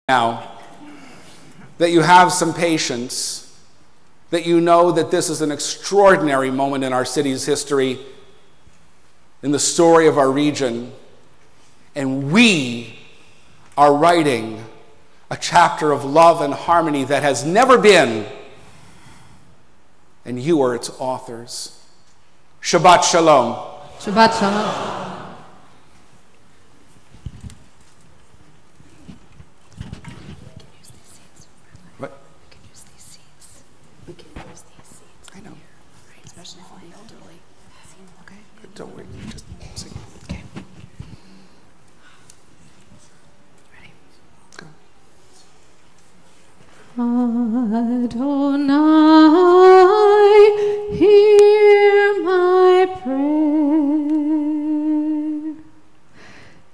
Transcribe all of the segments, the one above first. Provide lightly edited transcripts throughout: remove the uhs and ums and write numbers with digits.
now that you have some patience, that you know that this is an extraordinary moment in our city's history, in the story of our region, and we are writing a chapter of love and harmony that has never been, and you are its authors. Shabbat Shalom. Shabbat Shalom. Don't worry, just sing. Okay. Ready? Go. Adonai, hear my prayer.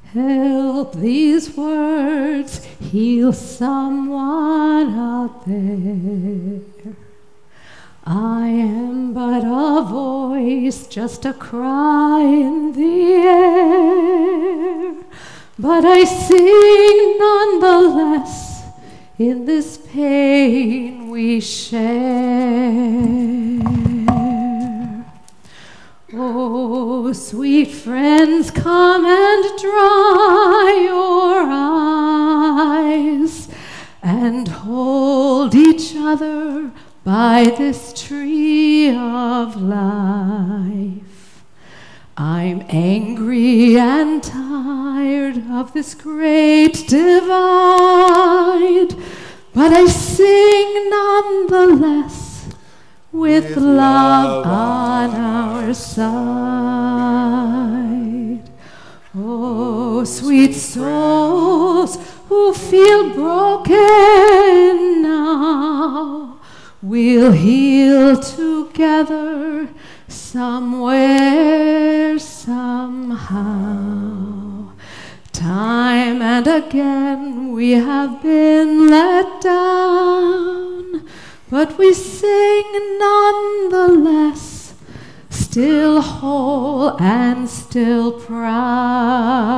Help these words heal someone out there. I am but a voice, just a cry in the air, but I sing nonetheless in this pain we share. Oh, sweet friends, come and dry your eyes and hold each other by this tree of life. I'm angry and tired of this great divide, but I sing nonetheless with love on our side. Oh, sweet souls who feel broken now, we'll heal together somewhere, somehow. Time and again we have been let down, but we sing nonetheless, still whole and still proud.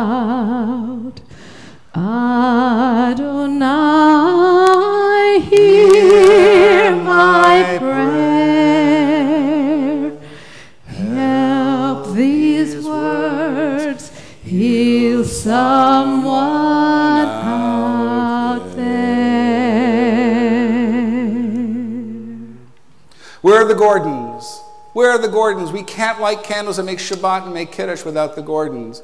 Adonai, hear my prayer. Help these words heal someone out there. Where are the Gordons? Where are the Gordons? We can't light candles and make Shabbat and make Kaddish without the Gordons.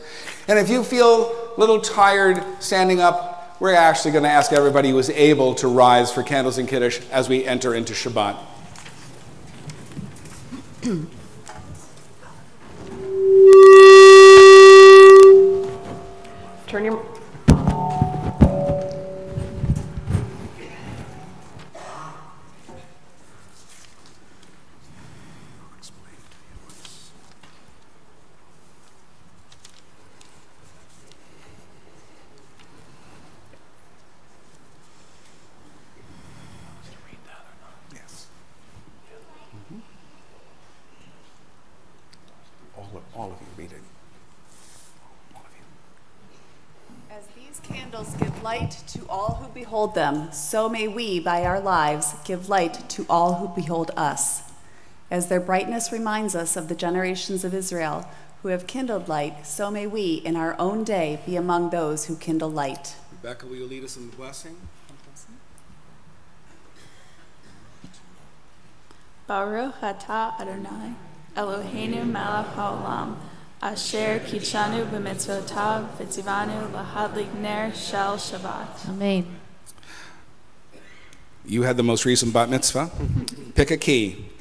And if you feel a little tired standing up, we're actually going to ask everybody who is able to rise for candles and Kaddish as we enter into Shabbat. Turn your... All of you, read it. All of you. As these candles give light to all who behold them, so may we, by our lives, give light to all who behold us. As their brightness reminds us of the generations of Israel who have kindled light, so may we, in our own day, be among those who kindle light. Rebecca, will you lead us in the blessing? Baruch atah Adonai, Eloheinu melech haolam, asher kitshanu b'mitzvotav v'tzivanu lahadlik ner shel Shabbat. Amen. You had the most recent bat mitzvah. Pick a key.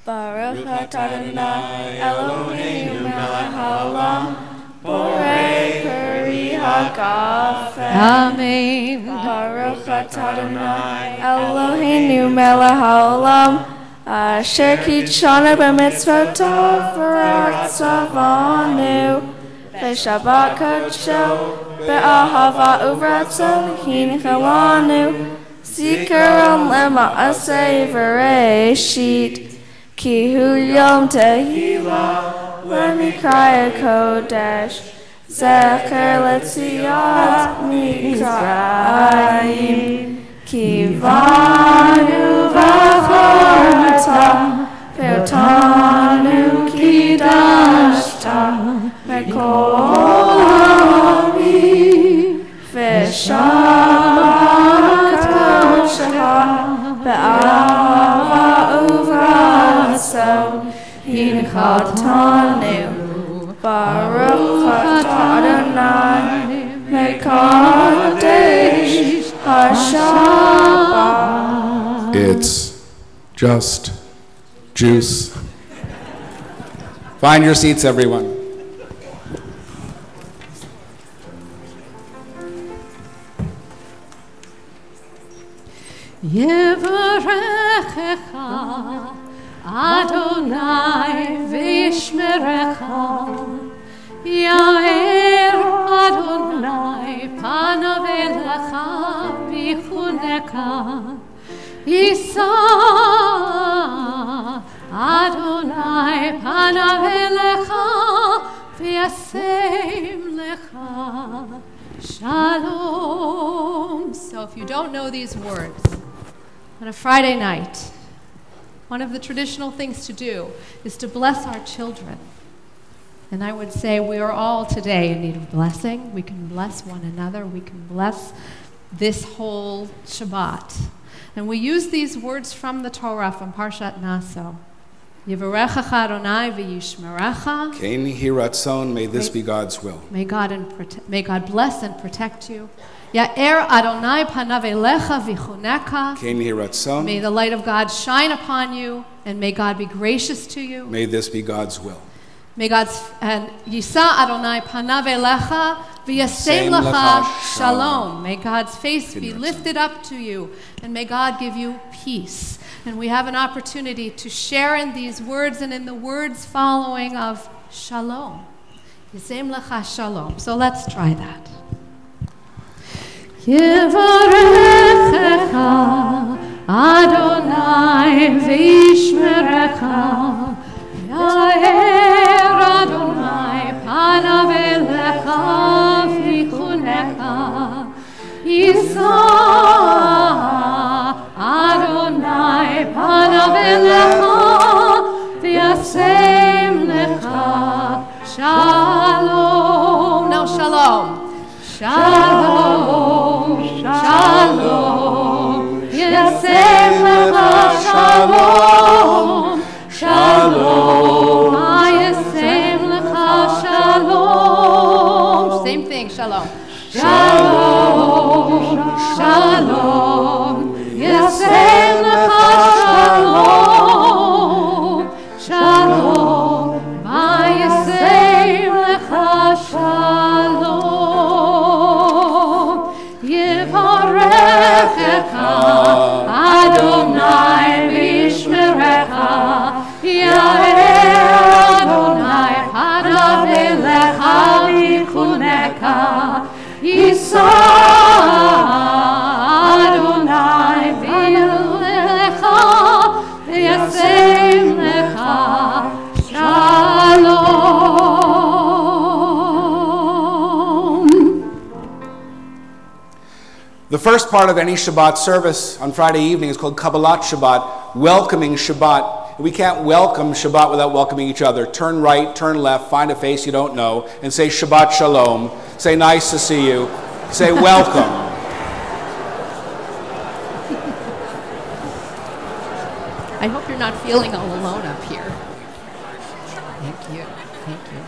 Baruch atah Adonai, Eloheinu melech haolam, borei peri hagafen. Amen. Baruch atah Adonai, Eloheinu melech haolam, asher kitshanu b'mitzvotav v'ratzavanu, v'shabbat kadsho, be'ahava uvratzon hinchalanu, zikaron lema'aseh v'reishit, ki hu yom tehila, lemikaya kodesh, זכר לציון מצרים, כי בנו בחרת, ואותנו קידשת, מכל העמים, ושבת קודשך, באהבה וברצון, הנחתנו. Baruch atah Adonai, Kaddish HaShabbat. It's just juice. Find your seats, everyone. Yevarechecha Adonai v'yishmerecha, Ya'er Adonai panav elecha v'yichuneka, Yisa Adonai panav elecha v'yasem lecha shalom. So if you don't know these words, on a Friday night, one of the traditional things to do is to bless our children. And I would say we are all today in need of blessing. We can bless one another. We can bless this whole Shabbat. And we use these words from the Torah, from Parshat Naso. Yivarechecha Adonai v'yishmerecha. Kein hi ratzon, may this be God's will. May God bless and protect you. Ya'er Adonai panav elecha v'yichuneka. Kein hi ratzon. May the light of God shine upon you, and may God be gracious to you. May this be God's will. May God's and Yisa Adonai panav elecha v'yasem lecha shalom. May God's face be lifted up to you, and may God give you peace. And we have an opportunity to share in these words and in the words following of shalom. Yasem lecha shalom. So let's try that. Yevarechecha Adonai v'yishmerecha, Ya'er Adonai panav elecha v'yichuneka, Yisa Adonai panav elecha v'yasem lecha shalom. Now shalom. Shalom, shalom, yasem lecha shalom, shalom, yasem lecha shalom. Same thing, shalom. Shalom, shalom, yasem lecha shalom, shalom, yasem lecha shalom. Yevarechecha Adonai v'yishmerecha, Ya'er Adonai panav elecha v'yichuneka, Yisa Adonai v'yelecha v'yasem lecha shalom. The first part of any Shabbat service on Friday evening is called Kabbalat Shabbat, welcoming Shabbat. We can't welcome Shabbat without welcoming each other. Turn right, turn left, find a face you don't know, and say Shabbat Shalom. Say nice to see you. Say welcome. I hope you're not feeling all alone up here. Thank you. Thank you.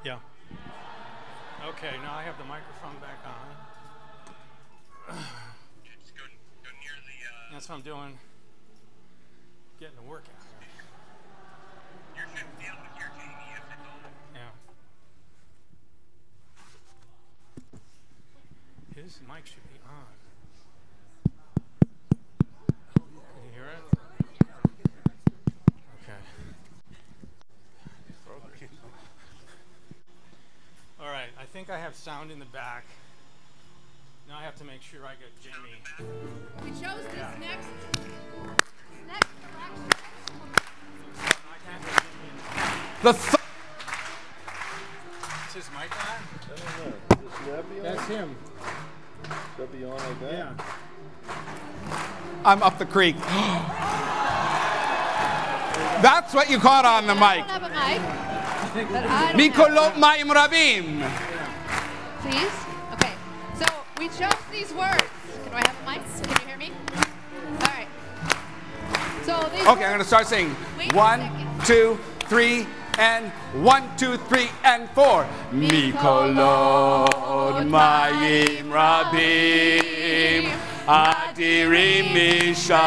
Yeah. Okay, now I have the microphone back on. Just go near the. That's what I'm doing. Getting a workout. You should feel with your Jamie if it's on. Yeah. His mic should be on. Can you hear it? Okay. All right, I think I have sound in the back. Now I have to make sure I get Jamie. We chose this next direction. I can't get Jamie in. The Is his mic on? I don't know. Does that be on? That's him. That be on like that? Yeah. I'm up the creek. That's what you caught on the I mic. don't have a mic. But I don't Mikolot Ma'im Rabim. Please? Okay. So we chose these words. Can I have a mic? Can you hear me? All right. So these Okay, I'm going to start saying Wait a 1, second. 2, 3, and 1, 2, 3, and 4. Mikolot Ma'im Rabim. Adirim Mishabreyam.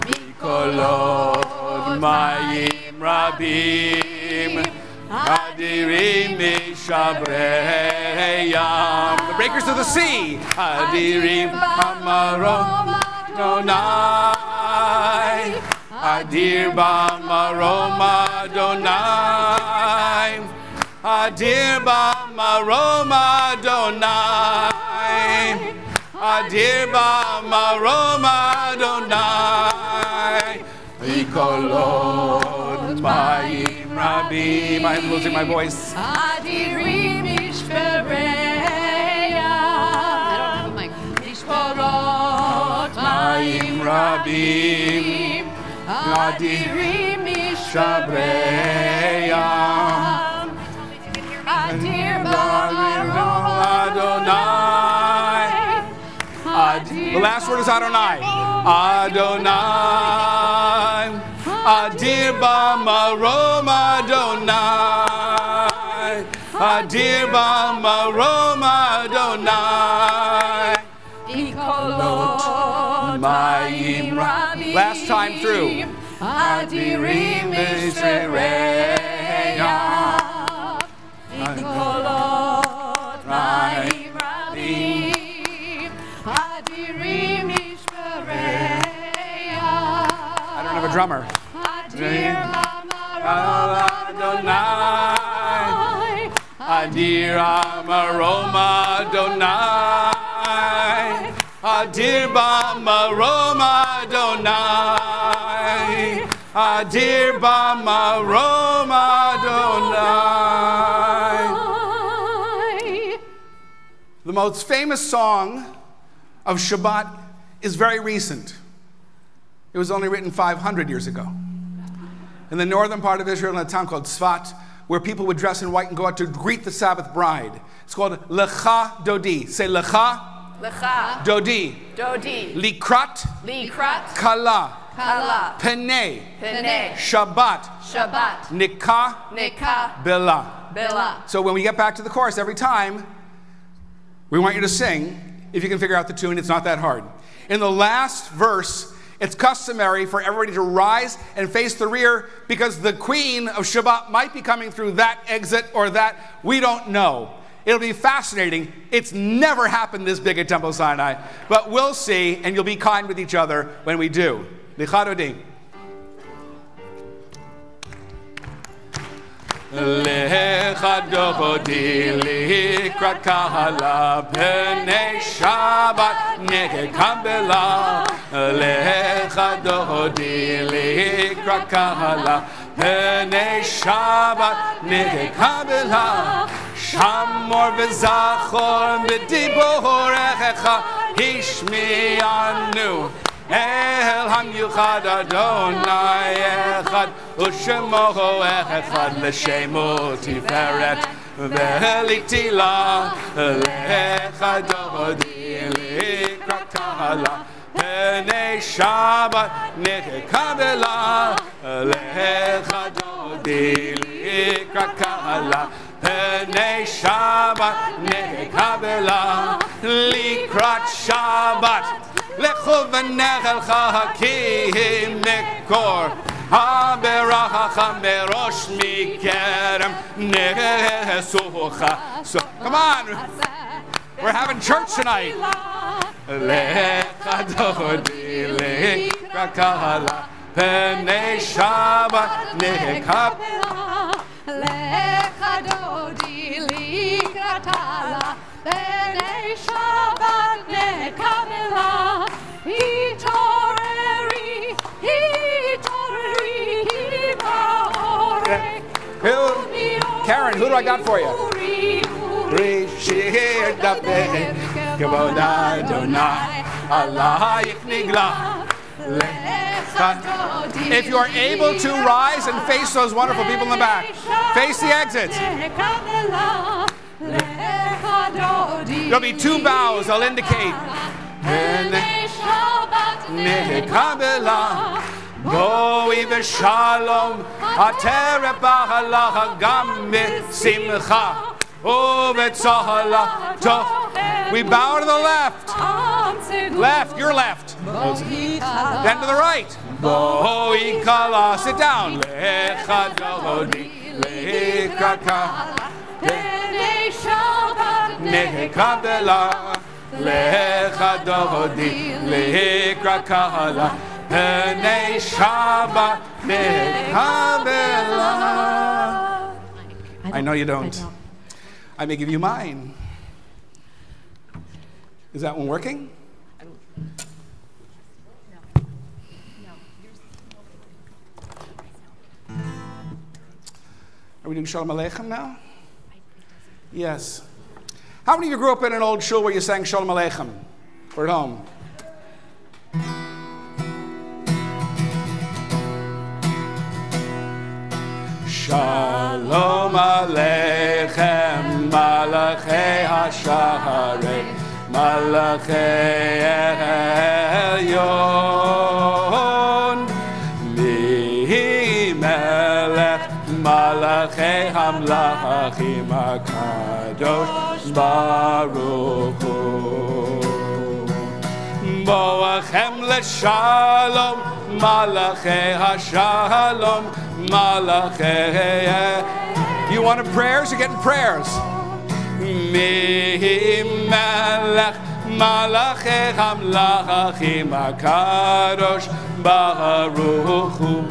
Mikolot Ma'im Rabim. Adirim Mishabreyam. The breakers of the sea. Adirim Amarom Adonai. Adir B'Marom Adonai. Adir B'Marom Adonai. Adir B'Marom Adonai. Mikolot Ma'im Rabim. I'm losing my voice. Adirim Mishpereya. I don't have a mic. Mishporot Ma'im Rabim. Adirim Mishabreyam. Adir Adonai. The last word is Adonai. Adonai. Adir B'Marom Adonai. Adir B'Marom Adonai. Ma'im Rabim. Last time through. Adirim Mishpereya. Mikolot Ma'im Rabim. Adirim Mishpereya. I don't have a drummer. Adir Adonai. Adir Amarom Adonai. Adir B'Marom Adonai. Adir B'Marom Adonai. The most famous song of Shabbat is very recent. It was only written 500 years ago. In the northern part of Israel, in a town called Tzfat, where people would dress in white and go out to greet the Sabbath bride. It's called Lecha Dodi. Say Lecha Lecha. Dodi. Dodi. Likrat Likrat. Kala. Kala. Penei. Pene. Shabbat. Shabbat. Nikah Nika. Bela. Bela. So when we get back to the chorus every time, we want you to sing. If you can figure out the tune, it's not that hard. In the last verse, it's customary for everybody to rise and face the rear because the queen of Shabbat might be coming through that exit or that. We don't know. It'll be fascinating. It's never happened this big at Temple Sinai, but we'll see, and you'll be kind with each other when we do. Lichadodi. Lichadodi likrat kahala b'nei Shabbat nekam bela. Lichadodi likrat kahala b'nei Shabbat nekam bela. Shamor v'zachor b'diborecha hishmi'anu El hamyuchad Adonai echad u'shemoho echad l'shemo tiferet v'liktila l'echad Dodi likrat kahala b'nei Shabbat nekam bela l'echad di likrakala Pnei Shabbat nekabela likrat Shabbat lechu v'nechel chakim nekor haberacha merosh mikerem nesucha. So come on, we're having church tonight. Lecha dodi likrakala Pnei Shabbat nekabela Lecha dodi likratala Pnei Shabbat nekabela Hitoreri hibaorek Karen, who do I got for you? Rishir daben kavod Adonai Alayich nigla. If you are able to, rise and face those wonderful people in the back. Face the exits. There'll be two bows. I'll indicate. Boi v'shalom aterep b'halacha gam mitzimcha u'v'tzahala tov. We bow to the left. Left, your left. Then to the right. Boi kala. Sit down. Lecha dodi lekaka. Pnei Shabbat nekabela. Lecha dodi lekaka. Pnei Shabbat nekabela. I know you don't. I may give you mine. Is that one working? Are we doing Shalom Aleichem now? Yes. How many of you grew up in an old shul where you sang Shalom Aleichem? Or at home? Shalom Aleichem, Malachei HaShaharei, Malachei Elyon, Mi Melech, Malachei Hamlachim HaKadosh Baruch Hu. Boachem LeShalom, Malachei HaShalom, Malachei. You wanted prayers? You're getting prayers. Mi Melech Malachei Hamlachim HaKadosh Baruch Hu.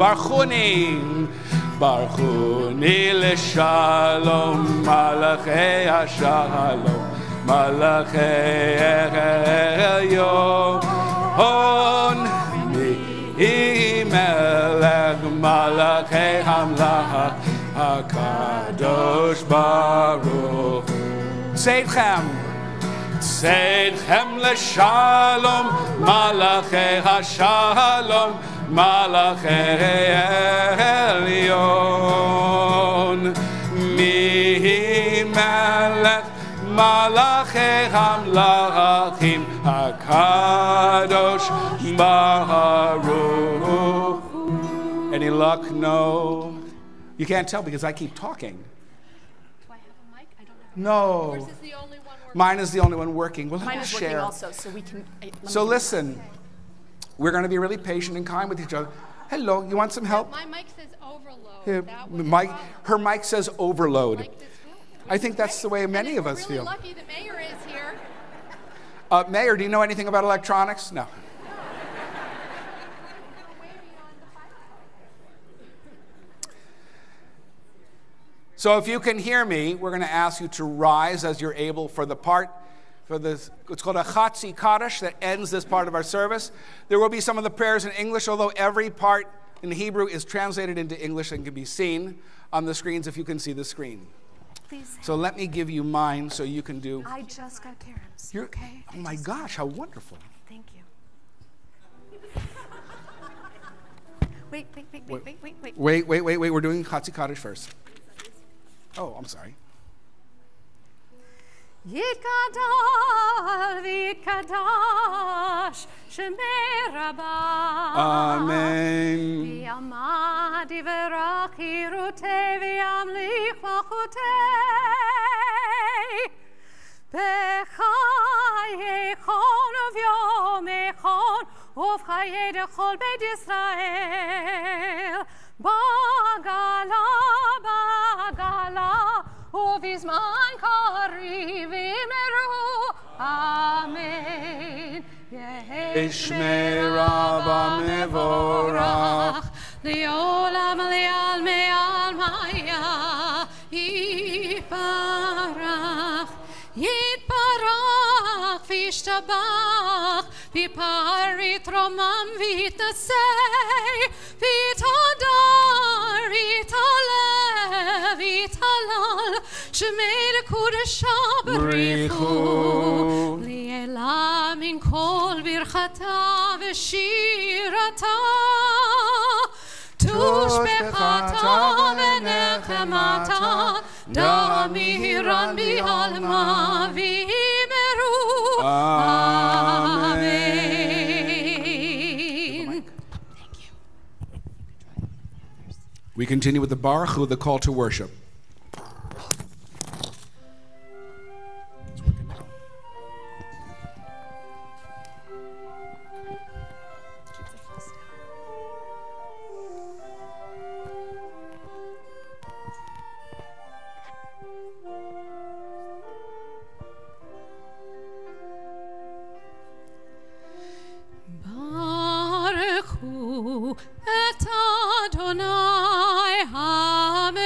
Barchuni LeShalom Malachei HaShalom Malachei Elyon Mi Melech Malachei Hamlach HaKadosh Baruch Tzedchem LeShalom Malachei HaShalom Malachei Elyon Mi Melech Malachei Hamlachim HaKadosh Baruch. Any luck? No. You can't tell because I keep talking. Do I have a mic? I don't have a No. mic. Yours is the only one working. Mine is the only one working. Well, Mine let's is share. working also, so we can. So listen, we're going to be really patient and kind with each other. Hello, you want some help? My mic says overload. Here, That was Mike, the problem. her mic says overload. Like this will. I think that's the way many of us We're feel. really lucky the mayor is here. Mayor, do you know anything about electronics? No. So if you can hear me, we're going to ask you to rise as you're able for the part, for this, it's called a Chatzi Kaddish that ends this part of our service. There will be some of the prayers in English, although every part in Hebrew is translated into English and can be seen on the screens if you can see the screen. Please. So let me give you mine so you can do. I just got Karen's. You're, Okay. oh my gosh, how wonderful. Thank you. Wait. Wait. We're doing Chatzi Kaddish first. Oh, I'm sorry. Yitgadal v'yitgadash Shemei Rabbi Amen. V'yaman divrach hirutei v'yamlich malchutei. B'chayechon uvyomechon uv'chayei dechol beit Yisrael. Bagala, bagala, uvizman kariv imeru. Amen. Yeshmei Rabba mevorach. Leolam le'almei almaya. Yiparach. Yitparach v'yishtabach. V'parit romam v'yitnasei. V'yitadar v'yitalev v'yitalal. Shemei l'kudesha b'richu. Li'ela min kol birchata v'shirata. Tushbechata v'nechemata. Damiran bi'alma v'imeru. Amen. Thank you. We continue with the Baruch Hu, the call to worship. It's working now. Keep the fuss down. Baruch Hu et Adonai hamevorach.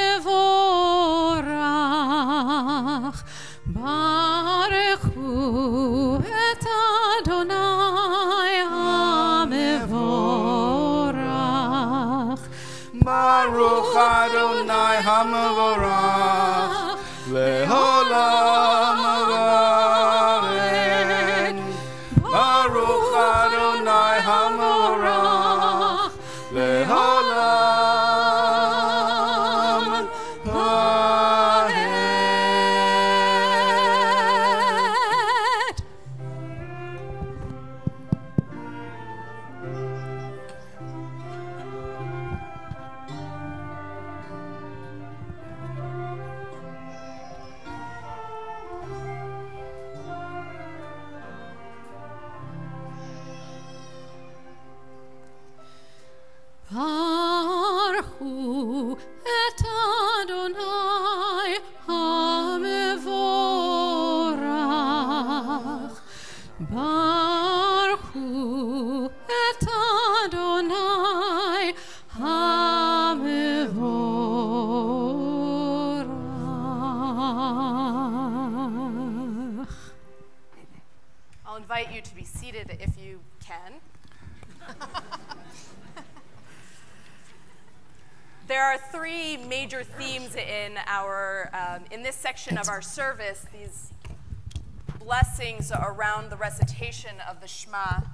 Baruch Hu et Adonai hamevorach. Baruch Adonai hamevorach. Le'olam amen. Baruch Adonai hamevorach. Le'olam amen. Baruch Hu et Adonai hamevorach. Baruch Hu et Adonai hamevorach. I'll invite you to be seated if you can. There are three major themes in this section of our service, these blessings around the recitation of the Shema.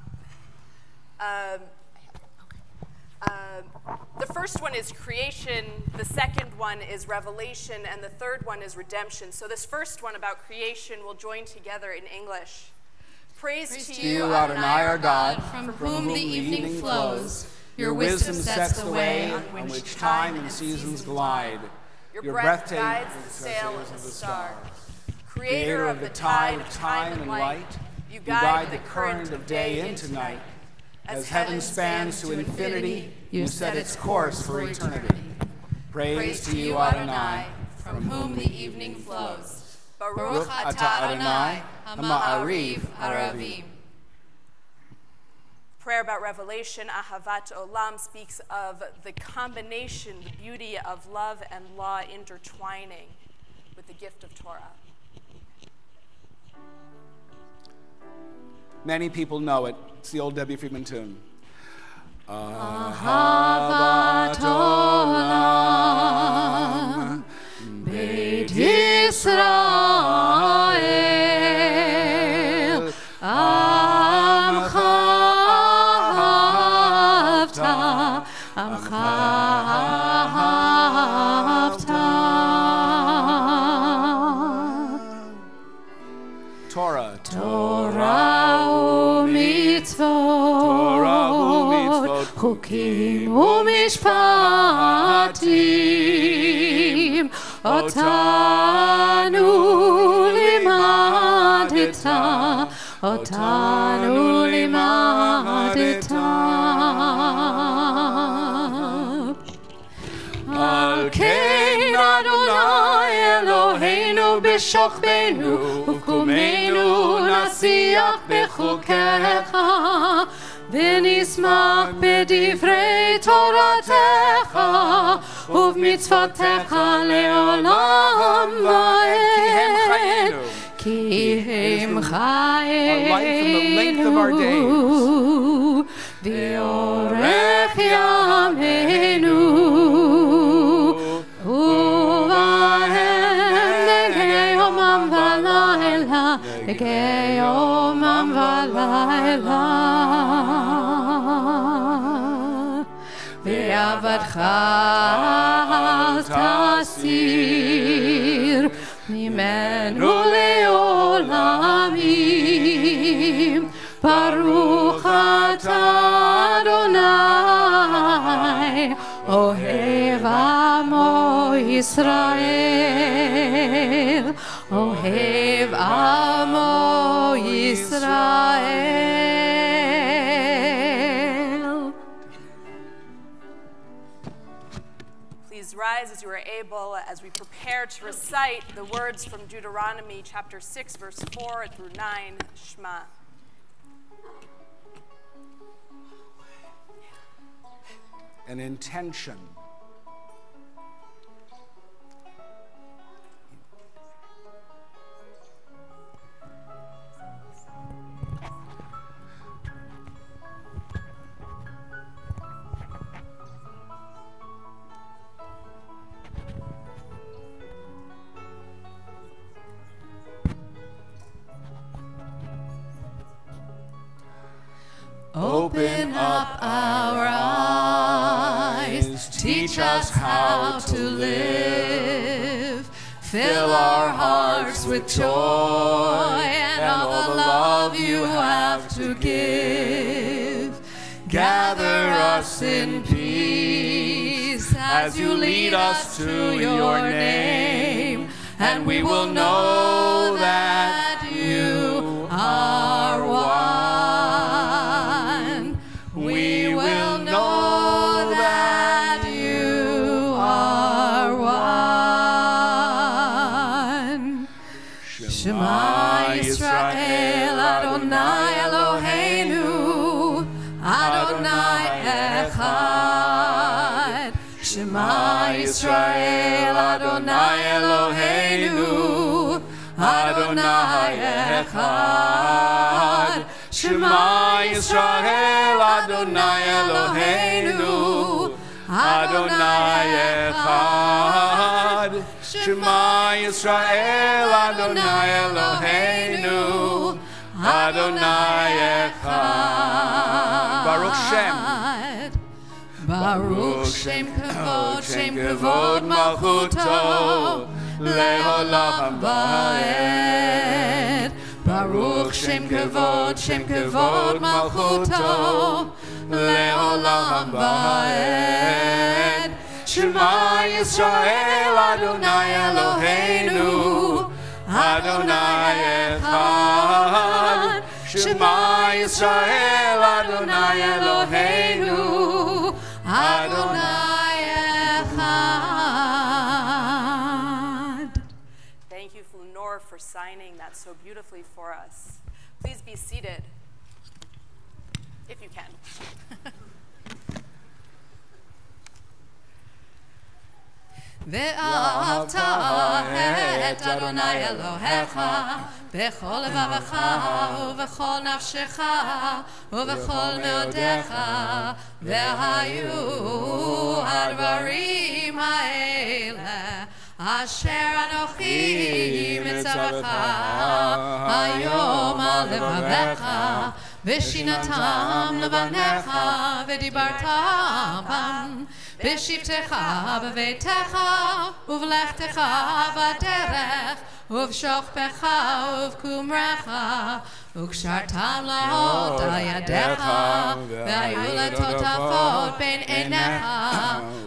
The first one is creation, the second one is revelation, and the third one is redemption. So this first one about creation we'll join together in English. Praise to you, Adonai our God, from whom the evening flows. Your wisdom sets the way on which time and seasons glide. Your breath guides the sail of the stars. Creator of the tide of time and light, you guide the current of day into night. As heaven spans to infinity, you set its course for eternity. Praise to you, Adonai, from whom the evening flows. Baruch atah Adonai, ha'ma'ariv haravim. Prayer about revelation, Ahavat Olam, speaks of the combination, the beauty of love and law intertwining with the gift of Torah. Many people know it. It's the old Debbie Friedman tune. Ahavat Olam, Beit Yisrael, Amcha ahavta, Amcha ahavta. Torah. Torah u'mitzvot, מצוות, חוקים ומשפטים, אותנו לימדת, אותנו לימדת. על כן אדוני אלוהינו בשוכבנו ובקומנו נשיח בחוקיך ונשמח בדברי תורתך ובמצוותיך לעולם ועד כי הם חיינו ואורך ימינו כיומם ולילה ועבדך אל תסיר ממנו לעולמים ברוך אתה אדוני אוהב עמו ישראל אוהב עמו ישראל. Please rise as you are able as we prepare to recite the words from Deuteronomy chapter 6 verse 4 through 9, Shema. An intention. Open up our eyes, teach us how to live, fill our hearts with joy and all the love you have to give. Gather us in peace as you lead us to your name, and we will know that you are one. We will know that you are one. Shema Yisrael Adonai Eloheinu Adonai Echad. Shema Yisrael Adonai Eloheinu Adonai Echad. Shema Yisrael Adonai Eloheinu Adonai Echad. Shema Yisrael Adonai Eloheinu Adonai Echad. Baruch Shem. Baruch Shem Kavod Malchuto Le'olam Va'ed. Baruch Shem Kavod Malchuto Le'olam Va'ed. Shema Yisrael Adonai Eloheinu Adonai Echad. Shema Yisrael Adonai Eloheinu Adonai Echad. Thank you, Flunor, for signing that so beautifully for us. Please be seated, if you can. ואהבת את אדוני אלוהיך בכל לבבך ובכל נפשך ובכל מאודיך והיו הדברים האלה אשר אנוכי מצווך היום על לבבך ושינתם לבניך ודיברת בם בשבתך בביתך ובלכתך בדרך ובשוכבך ובקומרך וקשרתם לאות על ידיך והיו לטוטפות בין עיניך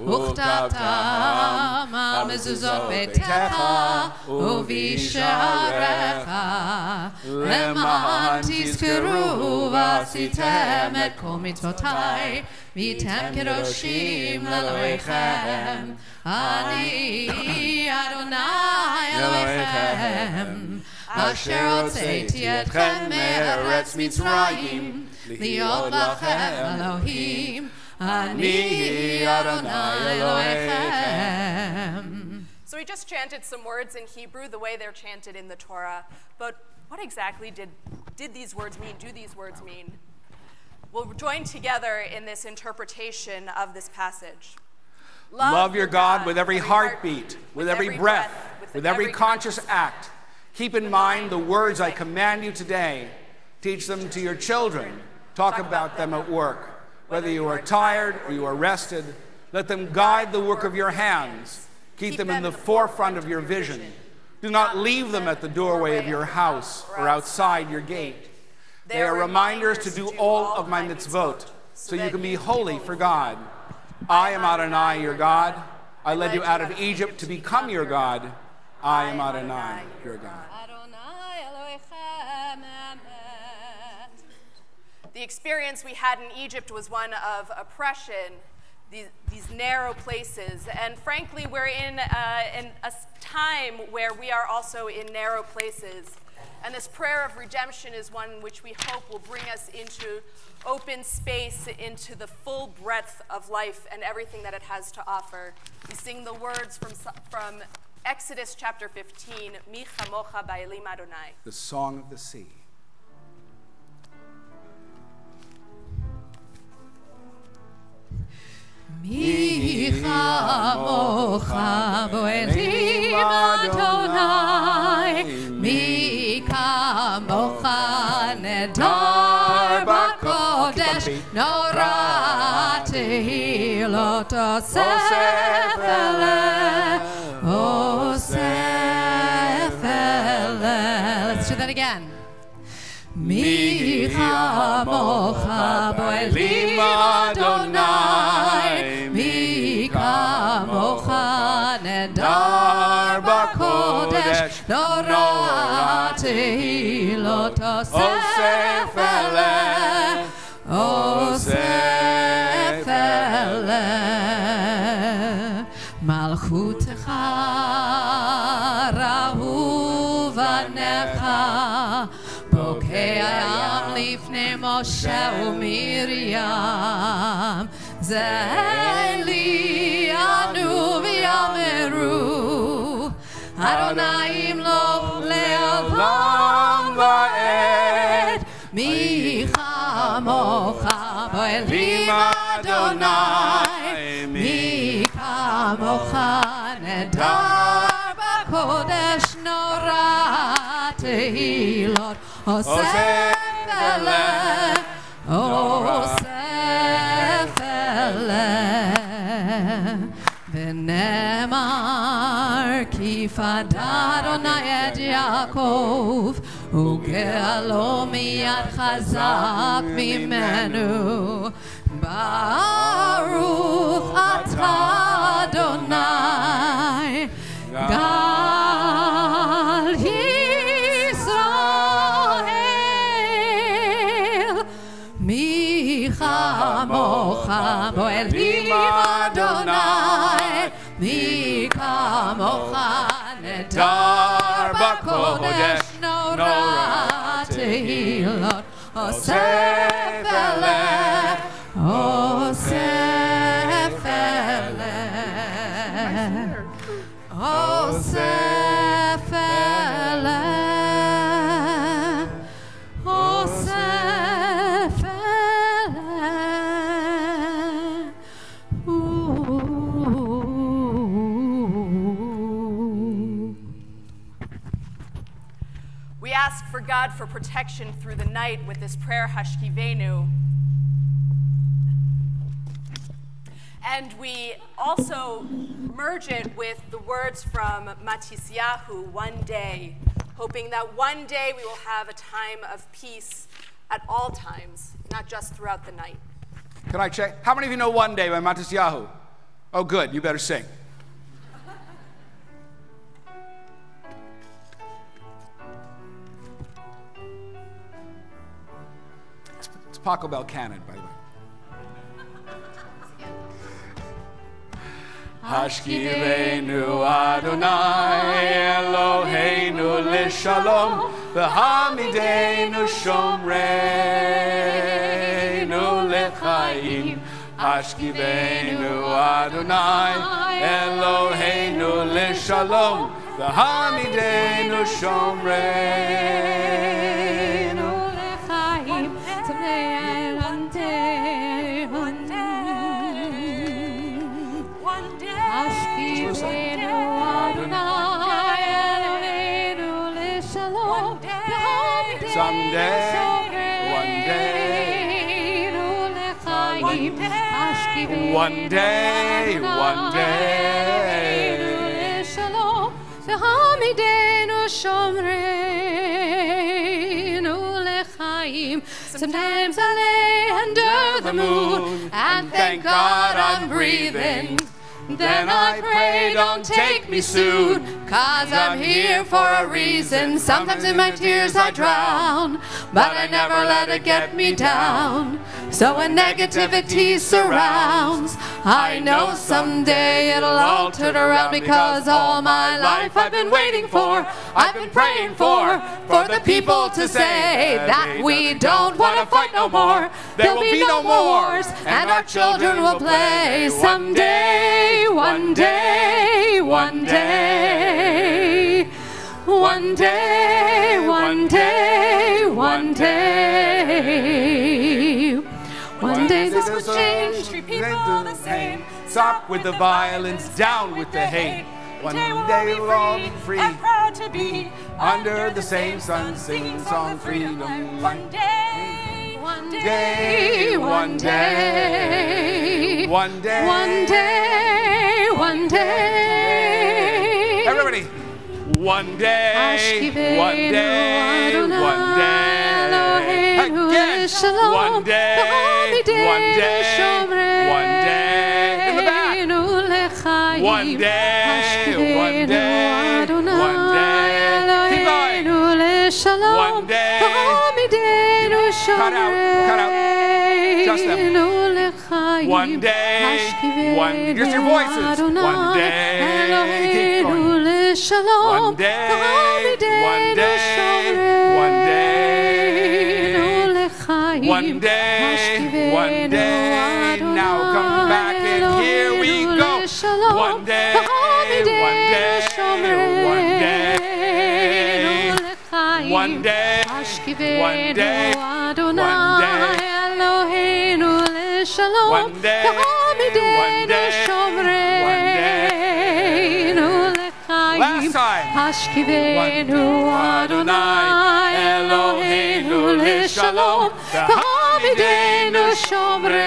וכתבתם על מזוזות ביתך ובשעריך למען תזכרו ועשיתם את כל מצוותיי והייתם קדושים לאלוהיכם אני אדוני אלוהיכם אשר הוצאתי אתכם מארץ מצרים להיות לכם אלוהים אני אדוני אלוהיכם. So we just chanted some words in Hebrew the way they're chanted in the Torah, but what exactly did these words mean? Do these words mean? We'll join together in this interpretation of this passage. Love your God with every heartbeat, with every breath, with every conscious act. Keep in mind the words I command you today. Teach them to your children. Talk about them at work. Whether you are tired or you are rested, let them guide the work of your hands. Keep them in the forefront of your vision. Do not leave them at the doorway of your house or outside your gate. They are reminders to do all of my mitzvot, so you can be holy for God. I am Adonai, your God. I led you out of Egypt to become your God. I am Adonai, your God. The experience we had in Egypt was one of oppression, these narrow places. And frankly, we're in a time where we are also in narrow places. And this prayer of redemption is one which we hope will bring us into open space, into the full breadth of life and everything that it has to offer. We sing the words from Exodus chapter 15, Mi chamocha ba'elim Adonai. The Song of the Sea. Mi chamocha ba'elim Adonai, mi kamocha nedar b'kodesh, norah tehilot osef eleh, osef eleh. Let's do that again. Mi chamocha ba'elim Adonai, mi kamocha nedar b'kodesh, norah tehilot osef eleh, osef eleh. Malchutecha rahu vanecha, Bokeh lifnei Moshe uMiriam, Zeli anu v'yameru, Adonai imloch le'olam va'ed, mi chamocha ba'elim Adonai, mi kamocha nedar b'kodesh, norah tehilot osef eleh, osef eleh. V'nemar ki fada Adonai et Yaakov, uge'alo miyad chazak mimenu. Baruch atah Adonai, Gal Yisrael, mi chamocha ba'elim Adonai, mi kamocha nedar b'kodesh, norah tehilot osef eleh, osef eleh, osef eleh, osef eleh. We ask for God for protection through the night with this prayer, Hashkivenu. And we also merge it with the words from Matisyahu, one day, hoping that one day we will have a time of peace at all times, not just throughout the night. Can I check? How many of you know One Day by Matisyahu? Oh, good. You better sing. It's Paco Bell canon, by the way. Hashkivenu Adonai Eloheinu Lishalom V'hamidenu Shomreinu Lechaim Hashkivenu Adonai Eloheinu Lishalom V'hamidenu Shomreinu Lechaim. Someday, one day, one day, one day. Sometimes I lay under the moon and thank God I'm breathing. Then I pray, don't take me soon, 'cause I'm here for a reason. Sometimes in my tears I drown, but I never let it get me down. So when negativity surrounds, I know someday it'll all turn around, because all my life I've been waiting for, I've been praying for the people to say that we don't want to fight no more. There'll be no more wars, and our children will play someday, one day, one day, one day, one day, one day. One day this will change, treat people the same. Stop with the violence, down with the hate. One day we'll all be free and proud to be under the same sun, singing song freedom. One day, one day, one day, one day, one day, one day. Everybody, one day, one day, one day. Again, one day, one day, one day. In the back. One day, one day, one day. Keep going. One day. Cut out, cut out. Just them. One day, one. Here's your voices. One day. Keep going. One day, one day, one day. One day, one day, now come back and here we go. One day, one day, one day, one day, one day, one day, one day, one day. Last time. Hashkivenu Adonai Eloheinu Lishalom V'hamidenu Shomreinu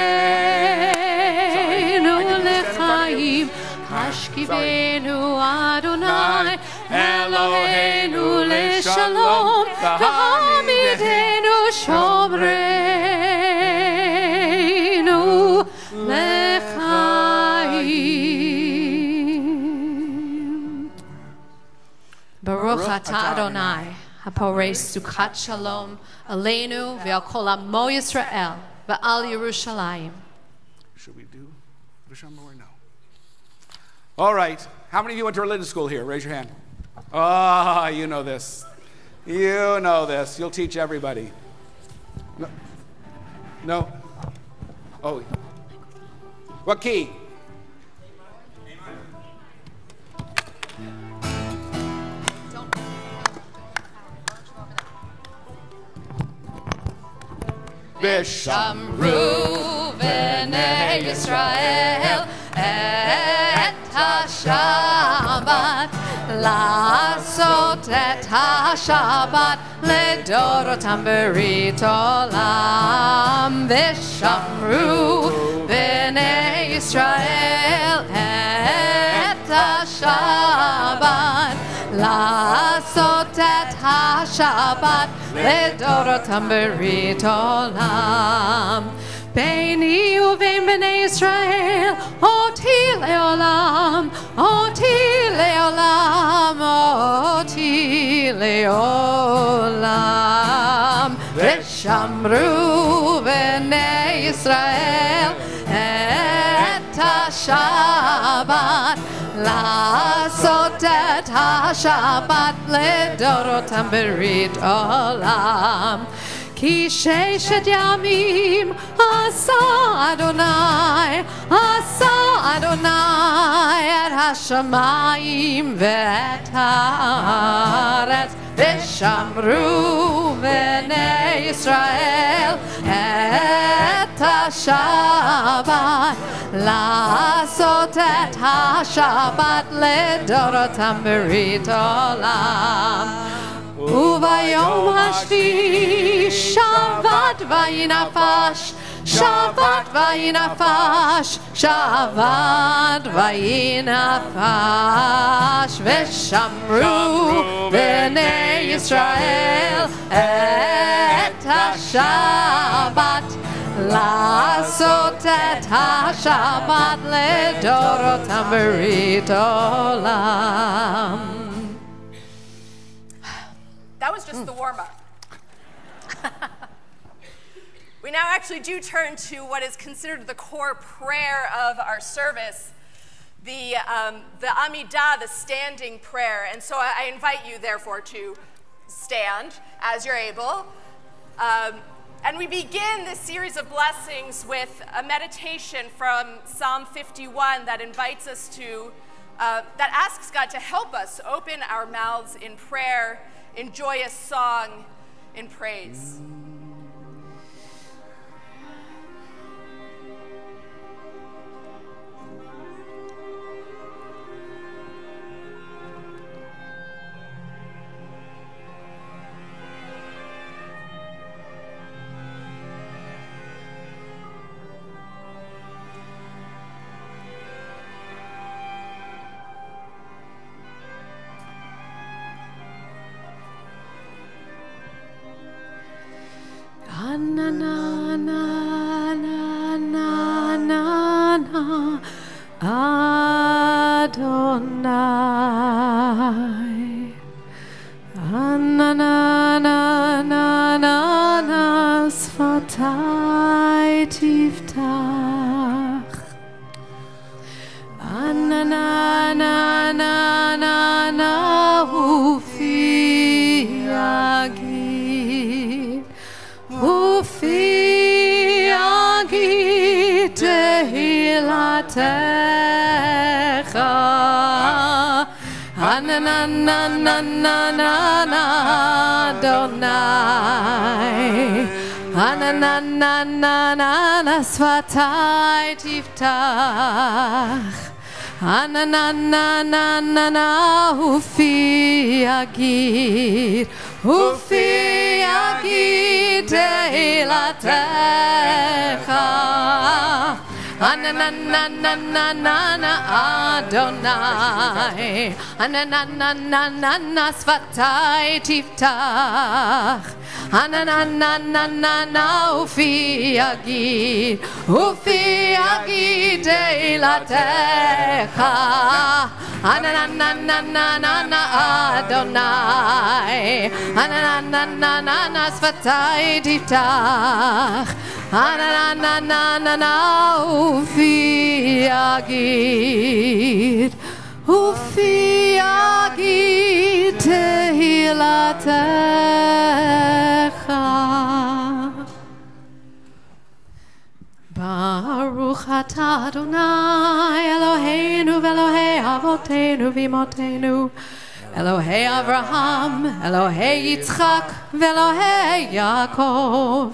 Lechaim. Hashkivenu Adonai Eloheinu Lishalom V'hamidenu Shomreinu Lechaim. Baruch atah Adonai, haporei sukkot shalom aleinu ve'al kol amo Yisrael ve'al Yerushalayim. Should we do Rishon or no? All right. How many of you went to religious school here? Raise your hand. Ah, you know this. You know this. You'll teach everybody. No. No. Oh. What key? V'shamru b'nei Yisrael et ha-Shabbat לעשות את השבת לדורותם ברית עולם, ושמרו בני ישראל את השבת, לעשות את השבת לדורותם ברית עולם. ביני ובין בני ישראל אותי לעולם, אותי לעולם, אותי לעולם. ושמרו בני ישראל את השבת, לעשות את השבת לדורותם ברית עולם. כי ששת ימים עשה אדוני, עשה אדוני את השמיים ואת הארץ, ושמרו בני ישראל את השבת, לעשות את השבת לדורותם ברית עולם. וביום השביעי שבת וינפש, שבת וינפש, שבת וינפש, ושמרו בני ישראל את השבת, לעשות את השבת לדורותם ברית עולם. That was just the warm-up. We now actually do turn to what is considered the core prayer of our service, the Amidah, the standing prayer. And so I invite you, therefore, to stand as you're able. And we begin this series of blessings with a meditation from Psalm 51 that invites us to, that asks God to help us open our mouths in prayer, in joyous song, in praise. Na na na na na na na Adonai. Na na na na na na Sfatai tiftach. Na na na na na na Ufi Agid. Ufi Agid Tehilatecha. Na na na na na na na Adonai. Na na na na na na Sfatai tiftach. Na na na na na na Ufi Agid. Ufi Agid Tehilatecha. Na na na na na na na Adonai. Na na na na na na Sfatai tiftach. Na na na na na na Ufi Agid. Ufi Agid Tehilatecha. Na na na na na na na Adonai. Na na na na na na Sfatai tiftach. Na na na na na na Ufi Agid. Ufi Agid Tehilatecha. Baruch atah Adonai Eloheinu v'Elohei Avotenu v'Imotenu, Elohei Avraham, Elohei Yitzchak v'Elohei Yaakov,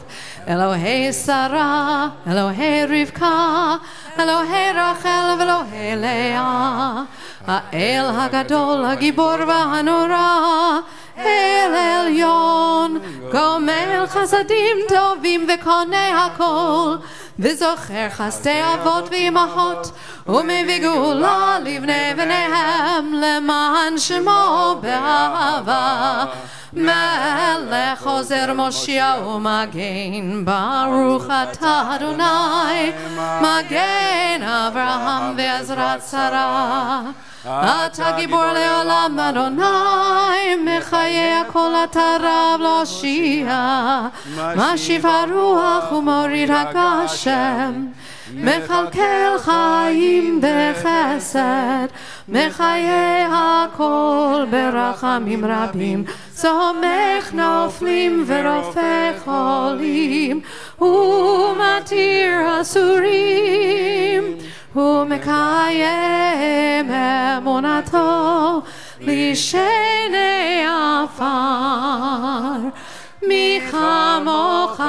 Elohei Sarah, Elohei Rivka, Elohei Rachel v'Elohei Leah, האל הגדול, הגיבור והנורא, אל עליון, גומל חסדים טובים וקונה הכל, וזוכר חסדי אבות ואימהות, ומביא גאולה לבני בניהם, למען שמו באהבה. מלך עוזר מושיע ומגן, ברוך אתה אדוני, מגן אברהם ועזרת שרה. אתה גיבור לעולם אדוני, מחיה כל אתה רב להושיע, משיב הרוח ומוריד הגשם, מכלכל חיים בחסד, מחיה הכל ברחמים רבים, צומח נופלים ורופא חולים, ומתיר אסורים, ומקיים אמונתו לשני עפר. מי כמוך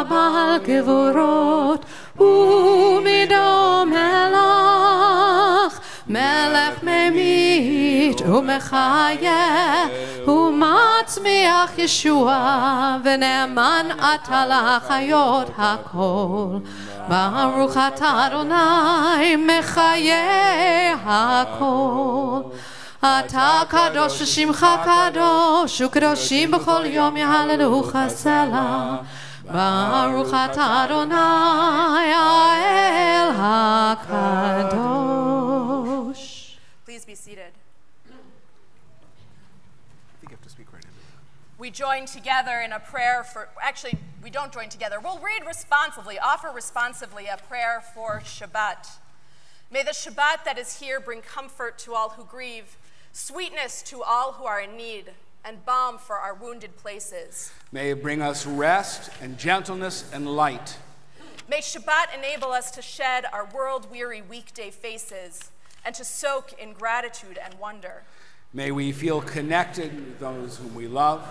בעל גבורות ומידו מלך, מלך ממית ומחיה ומצמיח ישועה, ונאמן אתה לחיות הכל. ברוך אתה אדוני מחיה הכל. אתה קדוש ושמך קדוש, וקדושים בכל יום יהללוך סלה. ברוך אתה אדוני האל הקדוש. Please be seated. You have to speak right into that. We join together in a prayer for, actually, we don't join together. We'll read responsively, offer responsively a prayer for Shabbat. May the Shabbat that is here bring comfort to all who grieve, sweetness to all who are in need, and balm for our wounded places. May it bring us rest and gentleness and light. May Shabbat enable us to shed our world-weary weekday faces and to soak in gratitude and wonder. May we feel connected with those whom we love,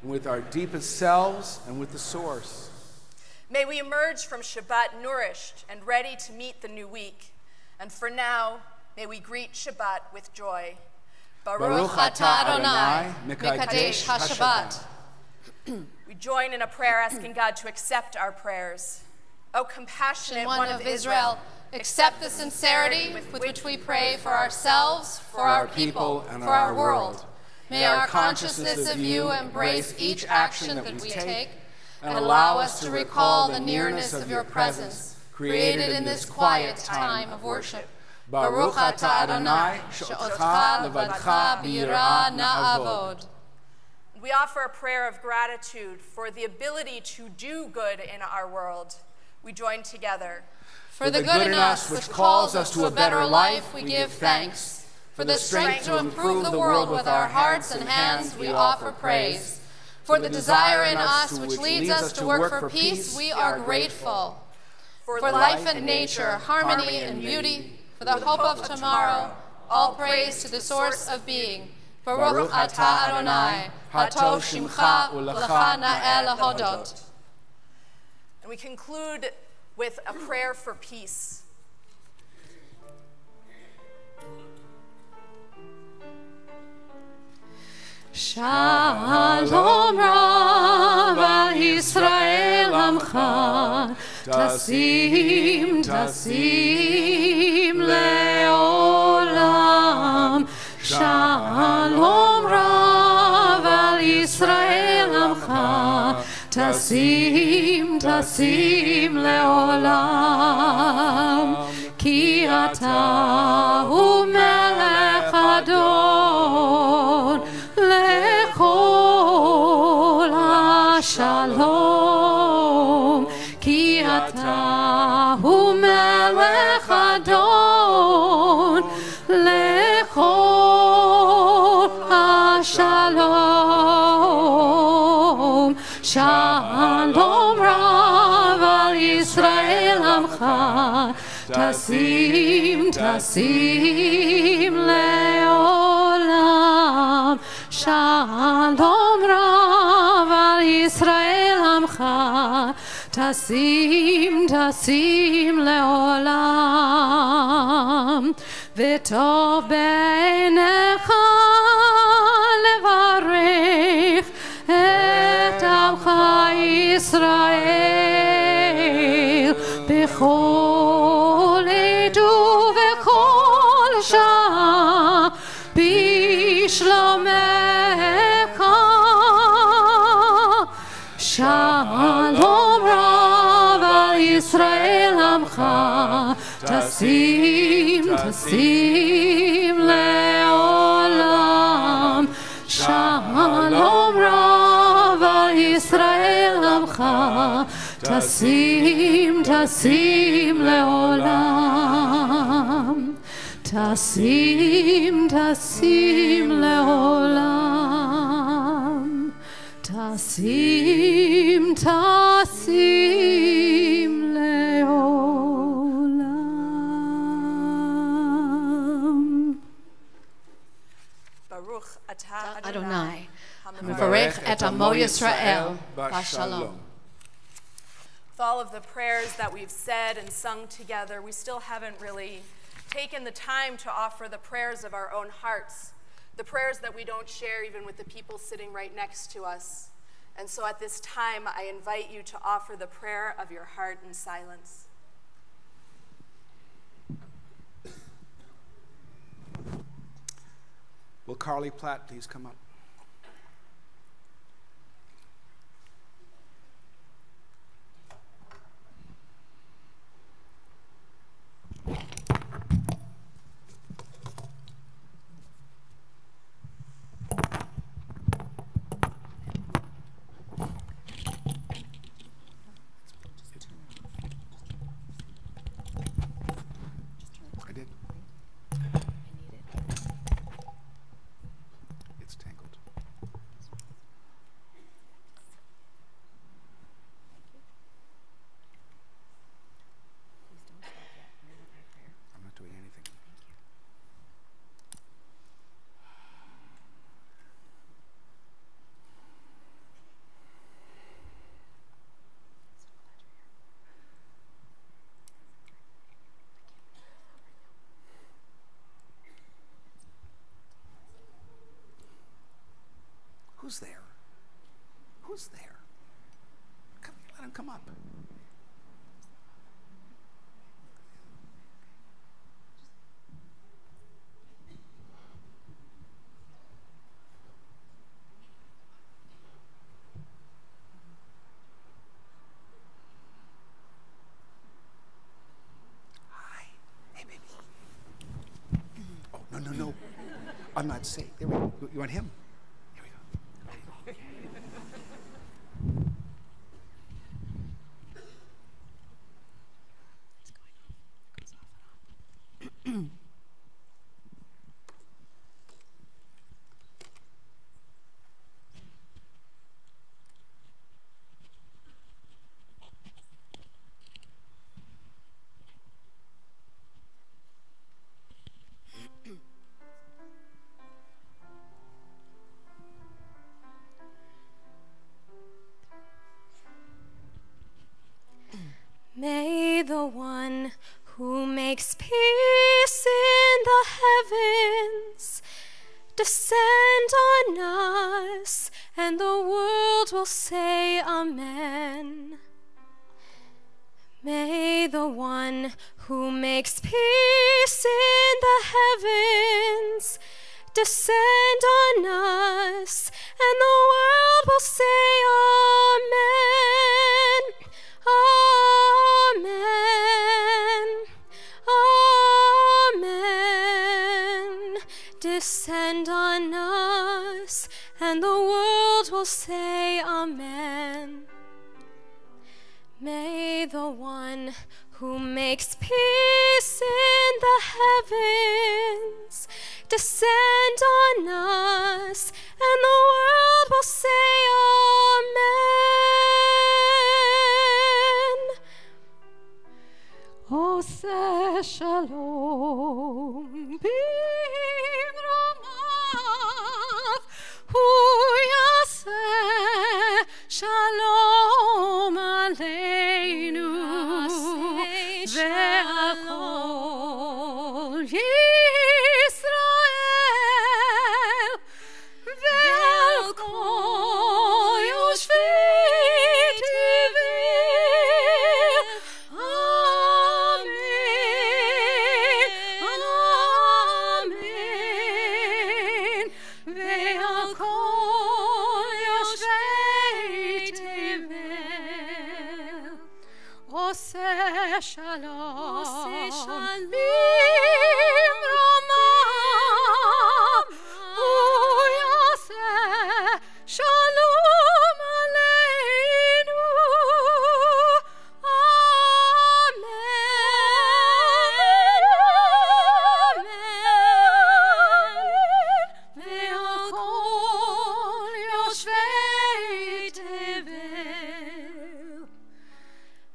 and with our deepest selves and with the source. May we emerge from Shabbat nourished and ready to meet the new week. And for now, may we greet Shabbat with joy. Baruch atah Adonai, Mekadesh HaShabbat. We join in a prayer asking God to accept our prayers. O compassionate One of Israel, accept the sincerity with which we pray for ourselves, for our people, for our world. May our consciousness of you embrace each action that we take, and allow us to recall the nearness of your presence, created in this quiet time of worship. Baruch atah Adonai, she'otcha levadcha b'yirah na'avod. We offer a prayer of gratitude for the ability to do good in our world. We join together. For the good in us which calls us to a better life, we give thanks. For the strength to improve the world with our hearts and hands, we offer praise. For the desire in us which leads us to work for peace, we are grateful. For life and nature, harmony and beauty, for the hope of tomorrow, all praise to the source of being. Baruch atah Adonai, hatov shimcha u'lecha na'el hodot. And we conclude with a prayer for peace. Shalom Rav al Yisrael Amcha, Tasim, Tasim le'olam. Shalom Rav al Yisrael Amcha, Tasim, Tasim le'olam. Ki ata hu melech adon, lechol ha-shalom. Ki ata hu melech adon, lechol ha-shalom. Shalom Rav al Yisrael Amcha, Tasim, Tasim le'olam. Shalom Rav al Yisrael Amcha, Tasim, Tasim le'olam. וטוב בעיניך לברך את עמך ישראל בכל עת ובכל שעה בשלומך. שלום רב על ישראל עמך, תשים לעולם. שלום רב על ישראל עמך, תשים לעולם. תשים לעולם. תשים לעולם. Baruch atah Adonai, Hamevarech Mevarech et Amo Yisrael Bashalom. With all of the prayers that we've said and sung together, we still haven't really taken the time to offer the prayers of our own hearts, the prayers that we don't share even with the people sitting right next to us. And so at this time, I invite you to offer the prayer of your heart in silence. Will Carly Platt please come up? I did. It's tangled. I'm not doing anything. Who's there? Who's there? Come, let him come up. Hi. Hey, baby. Oh, no. I'm not safe. There we go. You want him? Here we go. May the one who makes peace in the heavens descend on us, and the world will say Amen. May the one who makes peace in the heavens descend on us, and the world will say Amen. Amen. Amen. Descend on us, and the world will say Amen. May the one who makes peace in the heavens descend on us, and the world will say Amen. Oseh shalom b'mromav, hu yaseh shalom aleinu ve'al kol shalom. Oseh shalom. Bimromam. Uyaseh shalom aleinu. Amen. Ve'akol yoshvei tevel.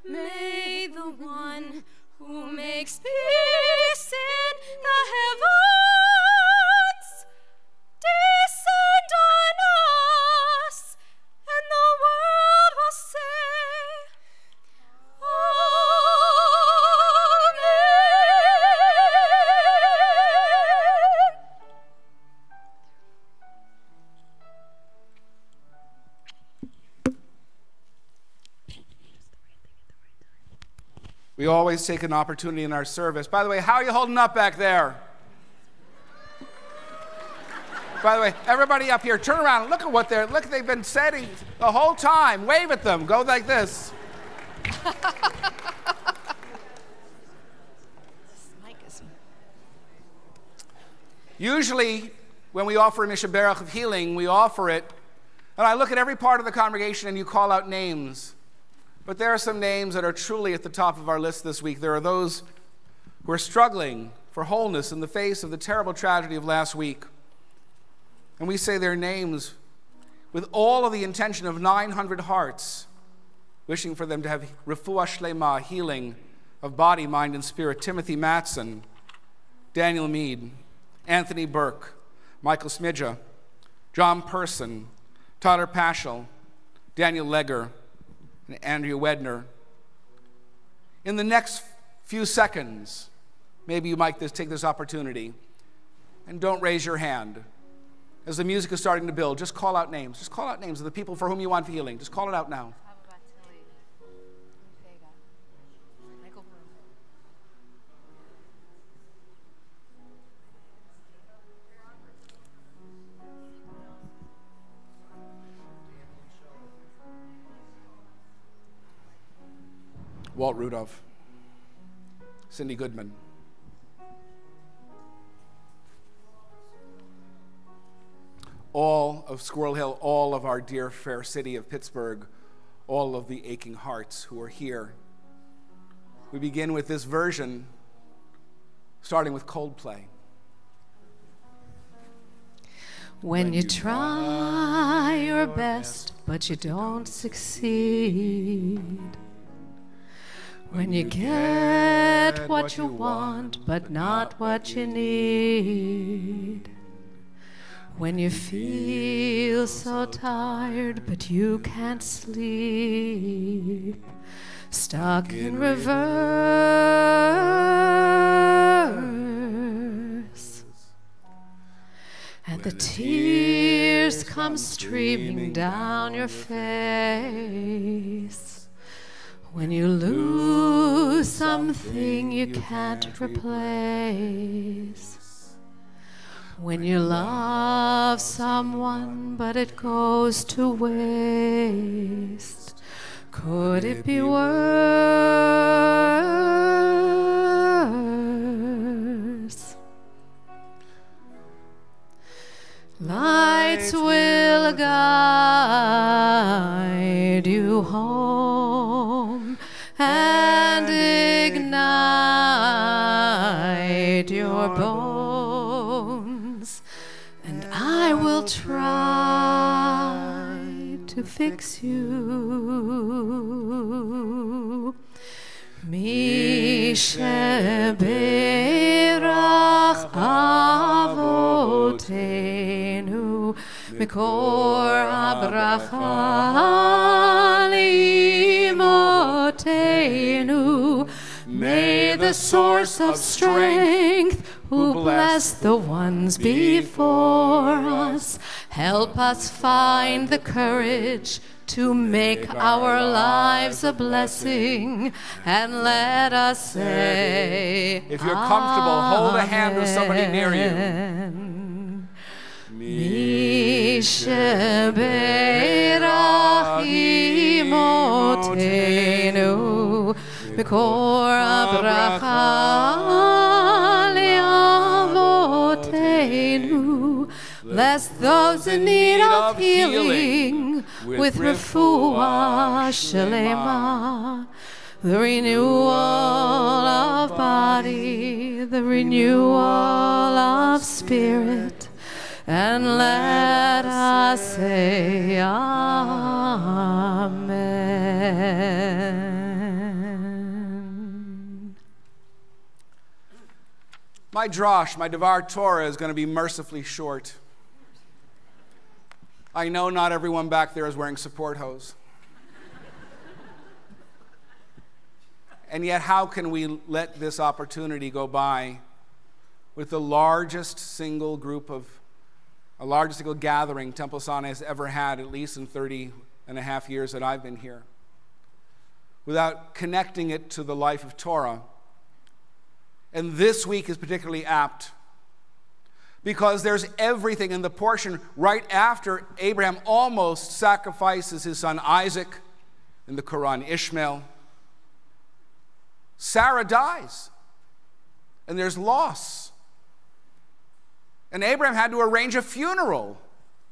May the one who makes peace in the heavens descend on us, and the world will say, Amen. We always take an opportunity in our service. By the way, how are you holding up back there? By the way, everybody up here, turn around. Look at what they've been setting the whole time. Wave at them. Go like this. Usually, when we offer an Ishaberach of healing, we offer it, and I look at every part of the congregation and you call out names. But there are some names that are truly at the top of our list this week. There are those who are struggling for wholeness in the face of the terrible tragedy of last week. And we say their names with all of the intention of 900 hearts, wishing for them to have refuah shlema, healing of body, mind, and spirit. Timothy Matson, Daniel Mead, Anthony Burke, Michael Smidja, John Person, Tyler Paschal, Daniel Legger, and Andrea Wedner. In the next few seconds, maybe you might take this opportunity, and don't raise your hand. As the music is starting to build, just call out names. Just call out names of the people for whom you want healing. Just call it out now. Walt Rudolph, Cindy Goodman, all of Squirrel Hill, all of our dear fair city of Pittsburgh, all of the aching hearts who are here. We begin with this version, starting with Coldplay. When you try your best, but you don't succeed. When you get what you want, but not what you need. When you feel so tired, but you can't sleep. Stuck in reverse. And the tears come streaming down your face. When you lose something you can't replace. When you love someone but it goes to waste. Could it be worse? Lights will guide you home and ignite your bones, and I will try to fix you. Mi sheberach avotenu mikor habracha limotenu. May the source of strength, who blessed the ones before us, help us find the courage to make our lives a blessing, and let us say, if you're comfortable, hold a hand with somebody near you. Mi sheberach imotenu B'kor habracha le'avoteinu. Bless those in need of healing with refuah shelema. The renewal of body, the renewal of spirit, and let us say Amen. My drosh, my Dvar Torah is going to be mercifully short. I know not everyone back there is wearing support hose. And yet, how can we let this opportunity go by with the largest single gathering Temple Sana has ever had, at least in 30 and a half years that I've been here, without connecting it to the life of Torah? And this week is particularly apt because there's everything in the portion right after Abraham almost sacrifices his son Isaac, in the Quran, Ishmael. Sarah dies, and there's loss. And Abraham had to arrange a funeral,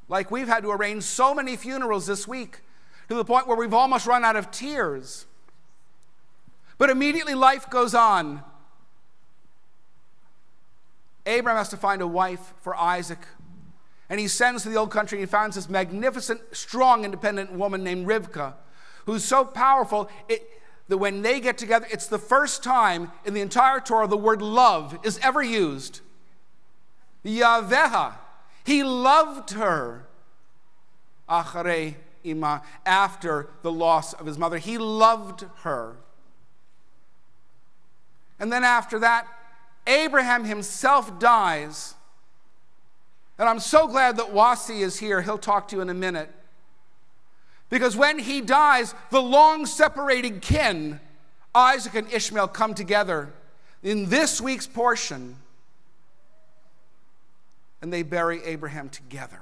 like we've had to arrange so many funerals this week, to the point where we've almost run out of tears. But immediately life goes on. Abraham has to find a wife for Isaac, and he sends to the old country. He finds this magnificent, strong, independent woman named Rivka, who's so powerful that when they get together, it's the first time in the entire Torah the word love is ever used. Yaveha. He loved her. Acharei ima. After the loss of his mother, he loved her. And then after that, Abraham himself dies. And I'm so glad that Wasi is here. He'll talk to you in a minute. Because when he dies, the long-separated kin, Isaac and Ishmael, come together in this week's portion, and they bury Abraham together.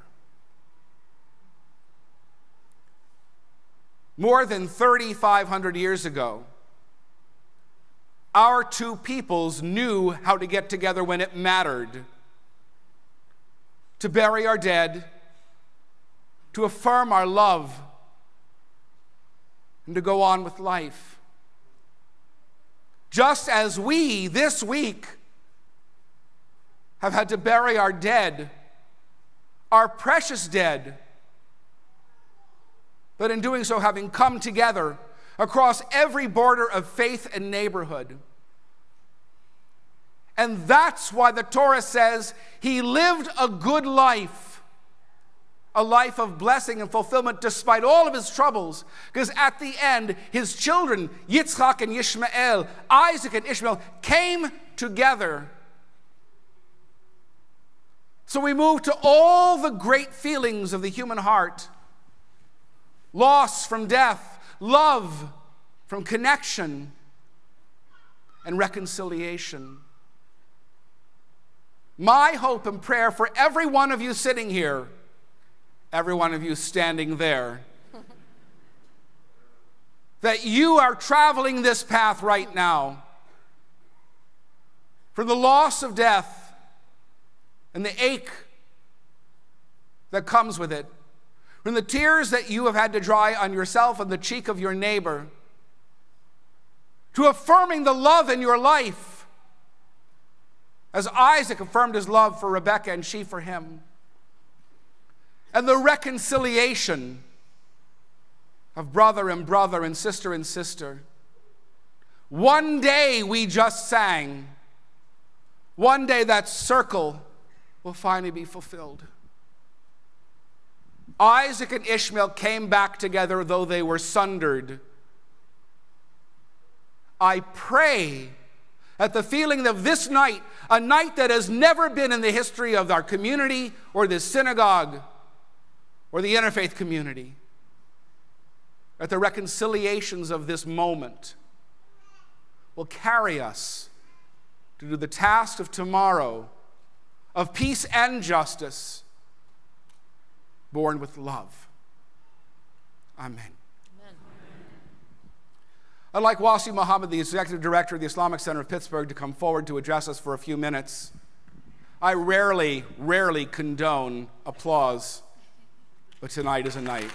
More than 3,500 years ago, our two peoples knew how to get together when it mattered, to bury our dead, to affirm our love, and to go on with life. Just as we, this week, have had to bury our dead, our precious dead, but in doing so having come together across every border of faith and neighborhood. And that's why the Torah says he lived a good life, a life of blessing and fulfillment despite all of his troubles, because at the end, his children, Yitzchak and Yishmael, Isaac and Ishmael, came together. So we move to all the great feelings of the human heart: loss from death, love from connection, and reconciliation. My hope and prayer for every one of you sitting here, every one of you standing there, that you are traveling this path right now, from the loss of death and the ache that comes with it, from the tears that you have had to dry on yourself and the cheek of your neighbor, to affirming the love in your life, as Isaac affirmed his love for Rebekah and she for him, and the reconciliation of brother and sister. One day we just sang. One day that circle will finally be fulfilled. Isaac and Ishmael came back together though they were sundered. I pray that the feeling of this night, a night that has never been in the history of our community or this synagogue or the Interfaith community, that the reconciliations of this moment will carry us to do the task of tomorrow, of peace and justice, born with love. Amen. I'd like Wasi Muhammad, the Executive Director of the Islamic Center of Pittsburgh, to come forward to address us for a few minutes. I rarely condone applause, but tonight is a night.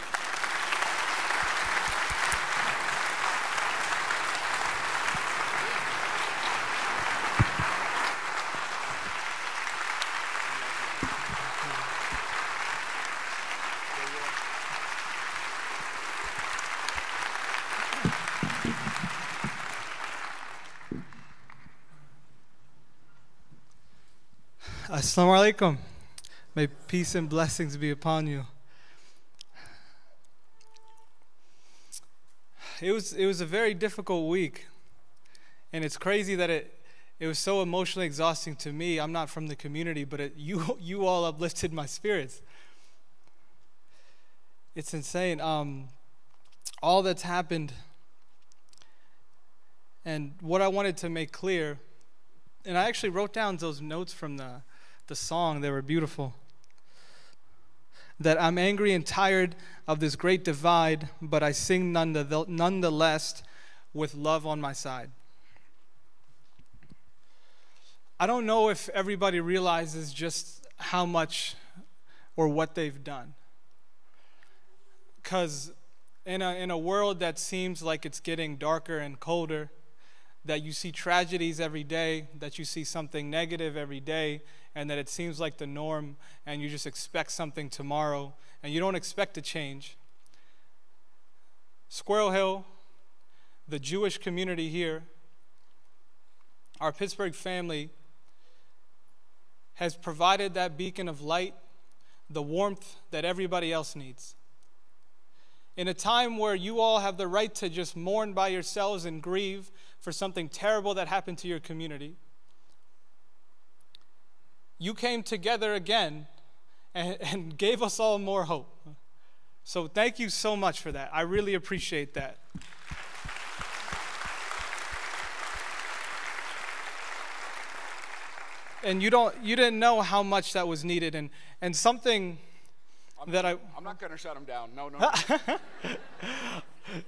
Assalamu alaikum. May peace and blessings be upon you. It was a very difficult week, and it's crazy that it was so emotionally exhausting to me. I'm not from the community, but you all uplifted my spirits. It's insane. All that's happened, and what I wanted to make clear, and I actually wrote down those notes from the song. They were beautiful. That I'm angry and tired of this great divide, but I sing nonetheless with love on my side. I don't know if everybody realizes just how much or what they've done. Because in a world that seems like it's getting darker and colder, that you see tragedies every day, that you see something negative every day, and that it seems like the norm, and you just expect something tomorrow, and you don't expect a change. Squirrel Hill, the Jewish community here, our Pittsburgh family has provided that beacon of light, the warmth that everybody else needs. In a time where you all have the right to just mourn by yourselves and grieve for something terrible that happened to your community, you came together again and gave us all more hope. So thank you so much for that. I really appreciate that. And you didn't know how much that was needed, and something that I'm not going to shut him down. No.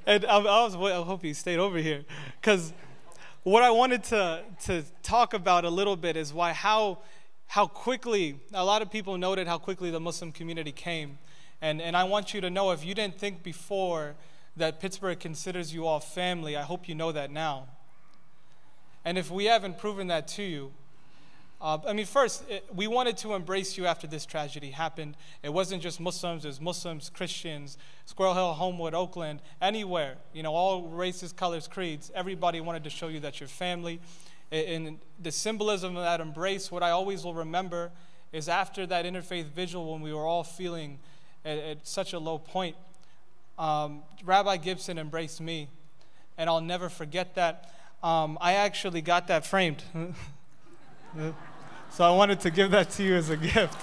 And I hope he stayed over here, because what I wanted to talk about a little bit is how quickly, a lot of people noted how quickly the Muslim community came. And I want you to know, if you didn't think before that Pittsburgh considers you all family, I hope you know that now. And if we haven't proven that to you, first, we wanted to embrace you after this tragedy happened. It wasn't just Muslims, it was Muslims, Christians, Squirrel Hill, Homewood, Oakland, anywhere, all races, colors, creeds. Everybody wanted to show you that you're family. And the symbolism of that embrace, what I always will remember is after that interfaith vigil when we were all feeling at such a low point, Rabbi Gibson embraced me, and I'll never forget that. I actually got that framed. So I wanted to give that to you as a gift.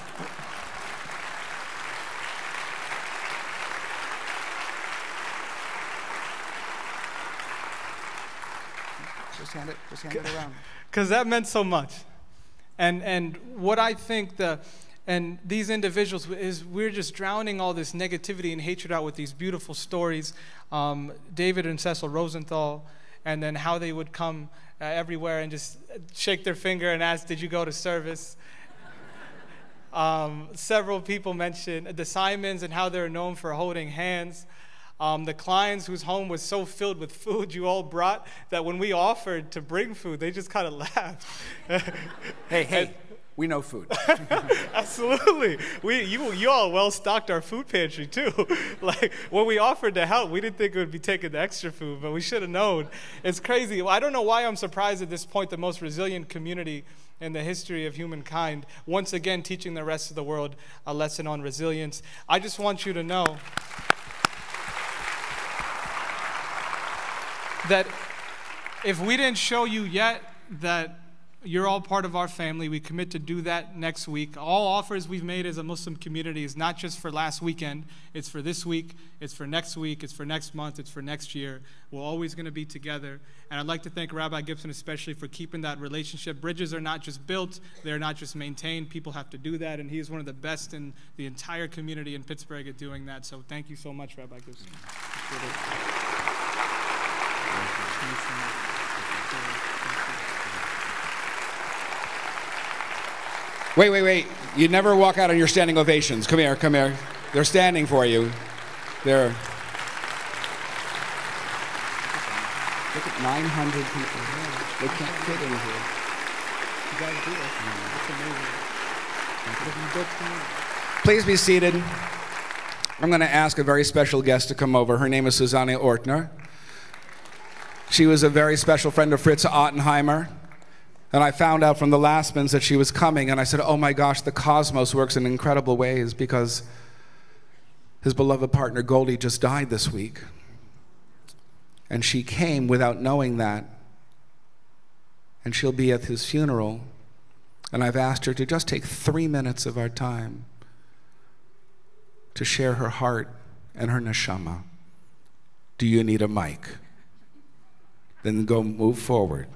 Just hand it around. Because that meant so much. And what I think and these individuals is we're just drowning all this negativity and hatred out with these beautiful stories. David and Cecil Rosenthal, and then how they would come everywhere and just shake their finger and ask, did you go to service? Several people mentioned the Simons and how they're known for holding hands. The Kleins, whose home was so filled with food you all brought that when we offered to bring food, they just kind of laughed. Hey, we know food. Absolutely. You all well-stocked our food pantry, too. Like, when we offered to help, we didn't think it would be taking the extra food, but we should have known. It's crazy. I don't know why I'm surprised at this point, the most resilient community in the history of humankind, once again teaching the rest of the world a lesson on resilience. I just want you to know that if we didn't show you yet that you're all part of our family, we commit to do that next week. All offers we've made as a Muslim community is not just for last weekend. It's for this week. It's for next week. It's for next month. It's for next year. We're always going to be together. And I'd like to thank Rabbi Gibson especially for keeping that relationship. Bridges are not just built. They're not just maintained. People have to do that. And he is one of the best in the entire community in Pittsburgh at doing that. So thank you so much, Rabbi Gibson. Wait. You never walk out on your standing ovations. Come here. They're standing for you. They're... Look at 900 people here. They can't fit in here. You guys do this. It's amazing. Please be seated. I'm going to ask a very special guest to come over. Her name is Susanne Ortner. She was a very special friend of Fritz Ottenheimer. And I found out from the Lastmans that she was coming, and I said, oh my gosh, the cosmos works in incredible ways, because his beloved partner Goldie just died this week. And she came without knowing that. And she'll be at his funeral. And I've asked her to just take 3 minutes of our time to share her heart and her neshama. Do you need a mic? Then go move forward.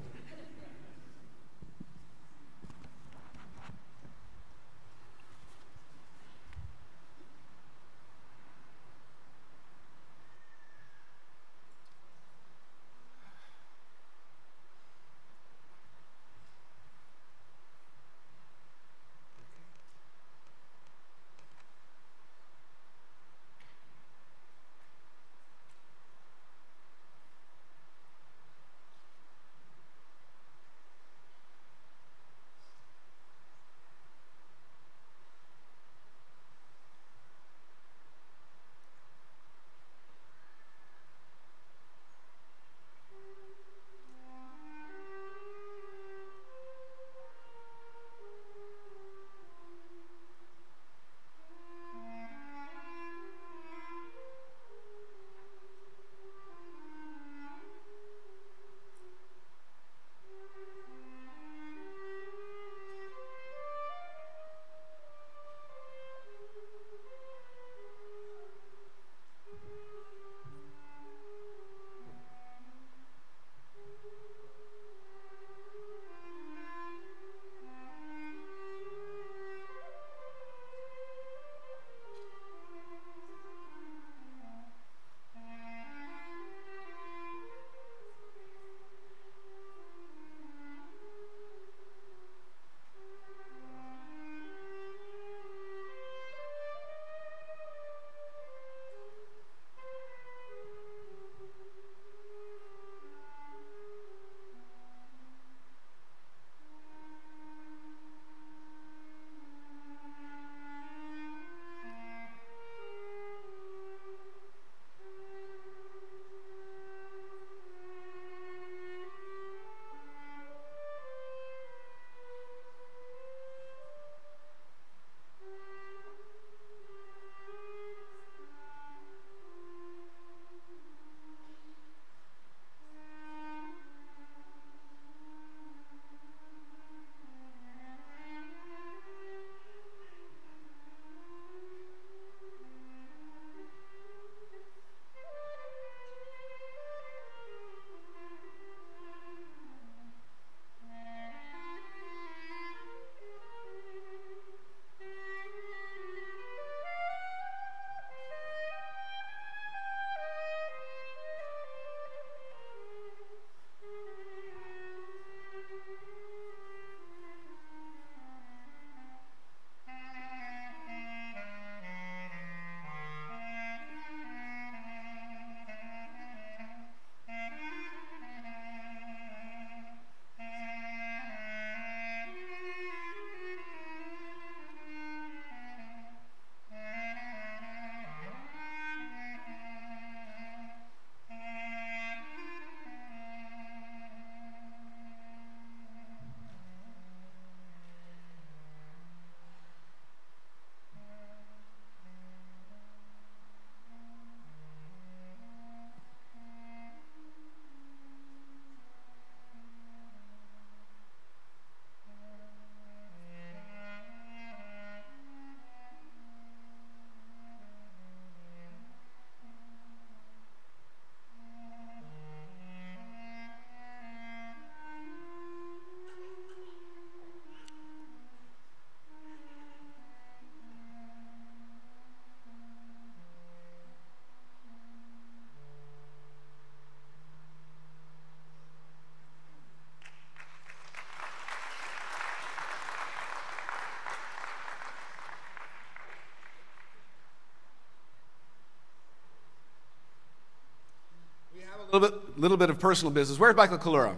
little bit of personal business. Where's Michael Kalura?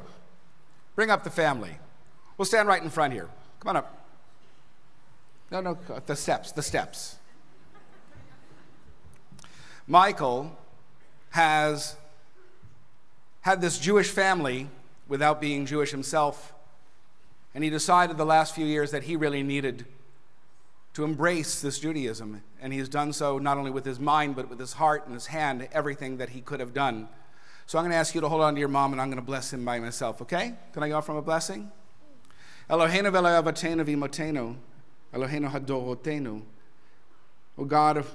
Bring up the family. We'll stand right in front here. Come on up. No, the steps. Michael has had this Jewish family without being Jewish himself, and he decided the last few years that he really needed to embrace this Judaism, and he's done so not only with his mind, but with his heart and his hand, everything that he could have done. So I'm going to ask you to hold on to your mom, and I'm going to bless him by myself, okay? Can I go from a blessing? Eloheinu v'Eloi Avotenu v'Imotenu, Eloheinu Hadorotenu, O God of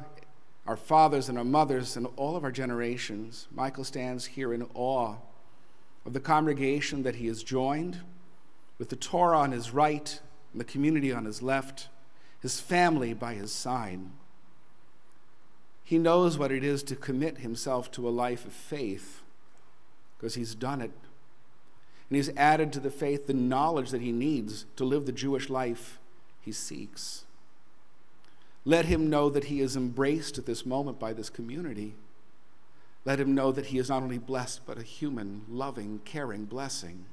our fathers and our mothers and all of our generations, Michael stands here in awe of the congregation that he has joined, with the Torah on his right and the community on his left, his family by his side. He knows what it is to commit himself to a life of faith because he's done it. And he's added to the faith the knowledge that he needs to live the Jewish life he seeks. Let him know that he is embraced at this moment by this community. Let him know that he is not only blessed, but a human, loving, caring blessing.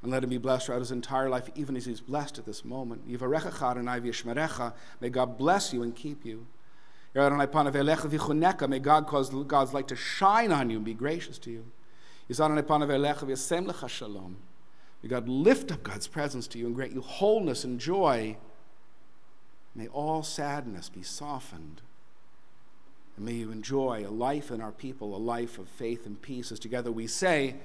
And let him be blessed throughout his entire life, even as he's blessed at this moment. Yivarechecha Adonai v'yishmerecha. May God bless you and keep you. Adonai panav elecha v'chuneka. May God cause God's light to shine on you and be gracious to you. Adonai panav elecha v'yasem lecha shalom. May God lift up God's presence to you and grant you wholeness and joy. May all sadness be softened. And may you enjoy a life in our people, a life of faith and peace. As together we say,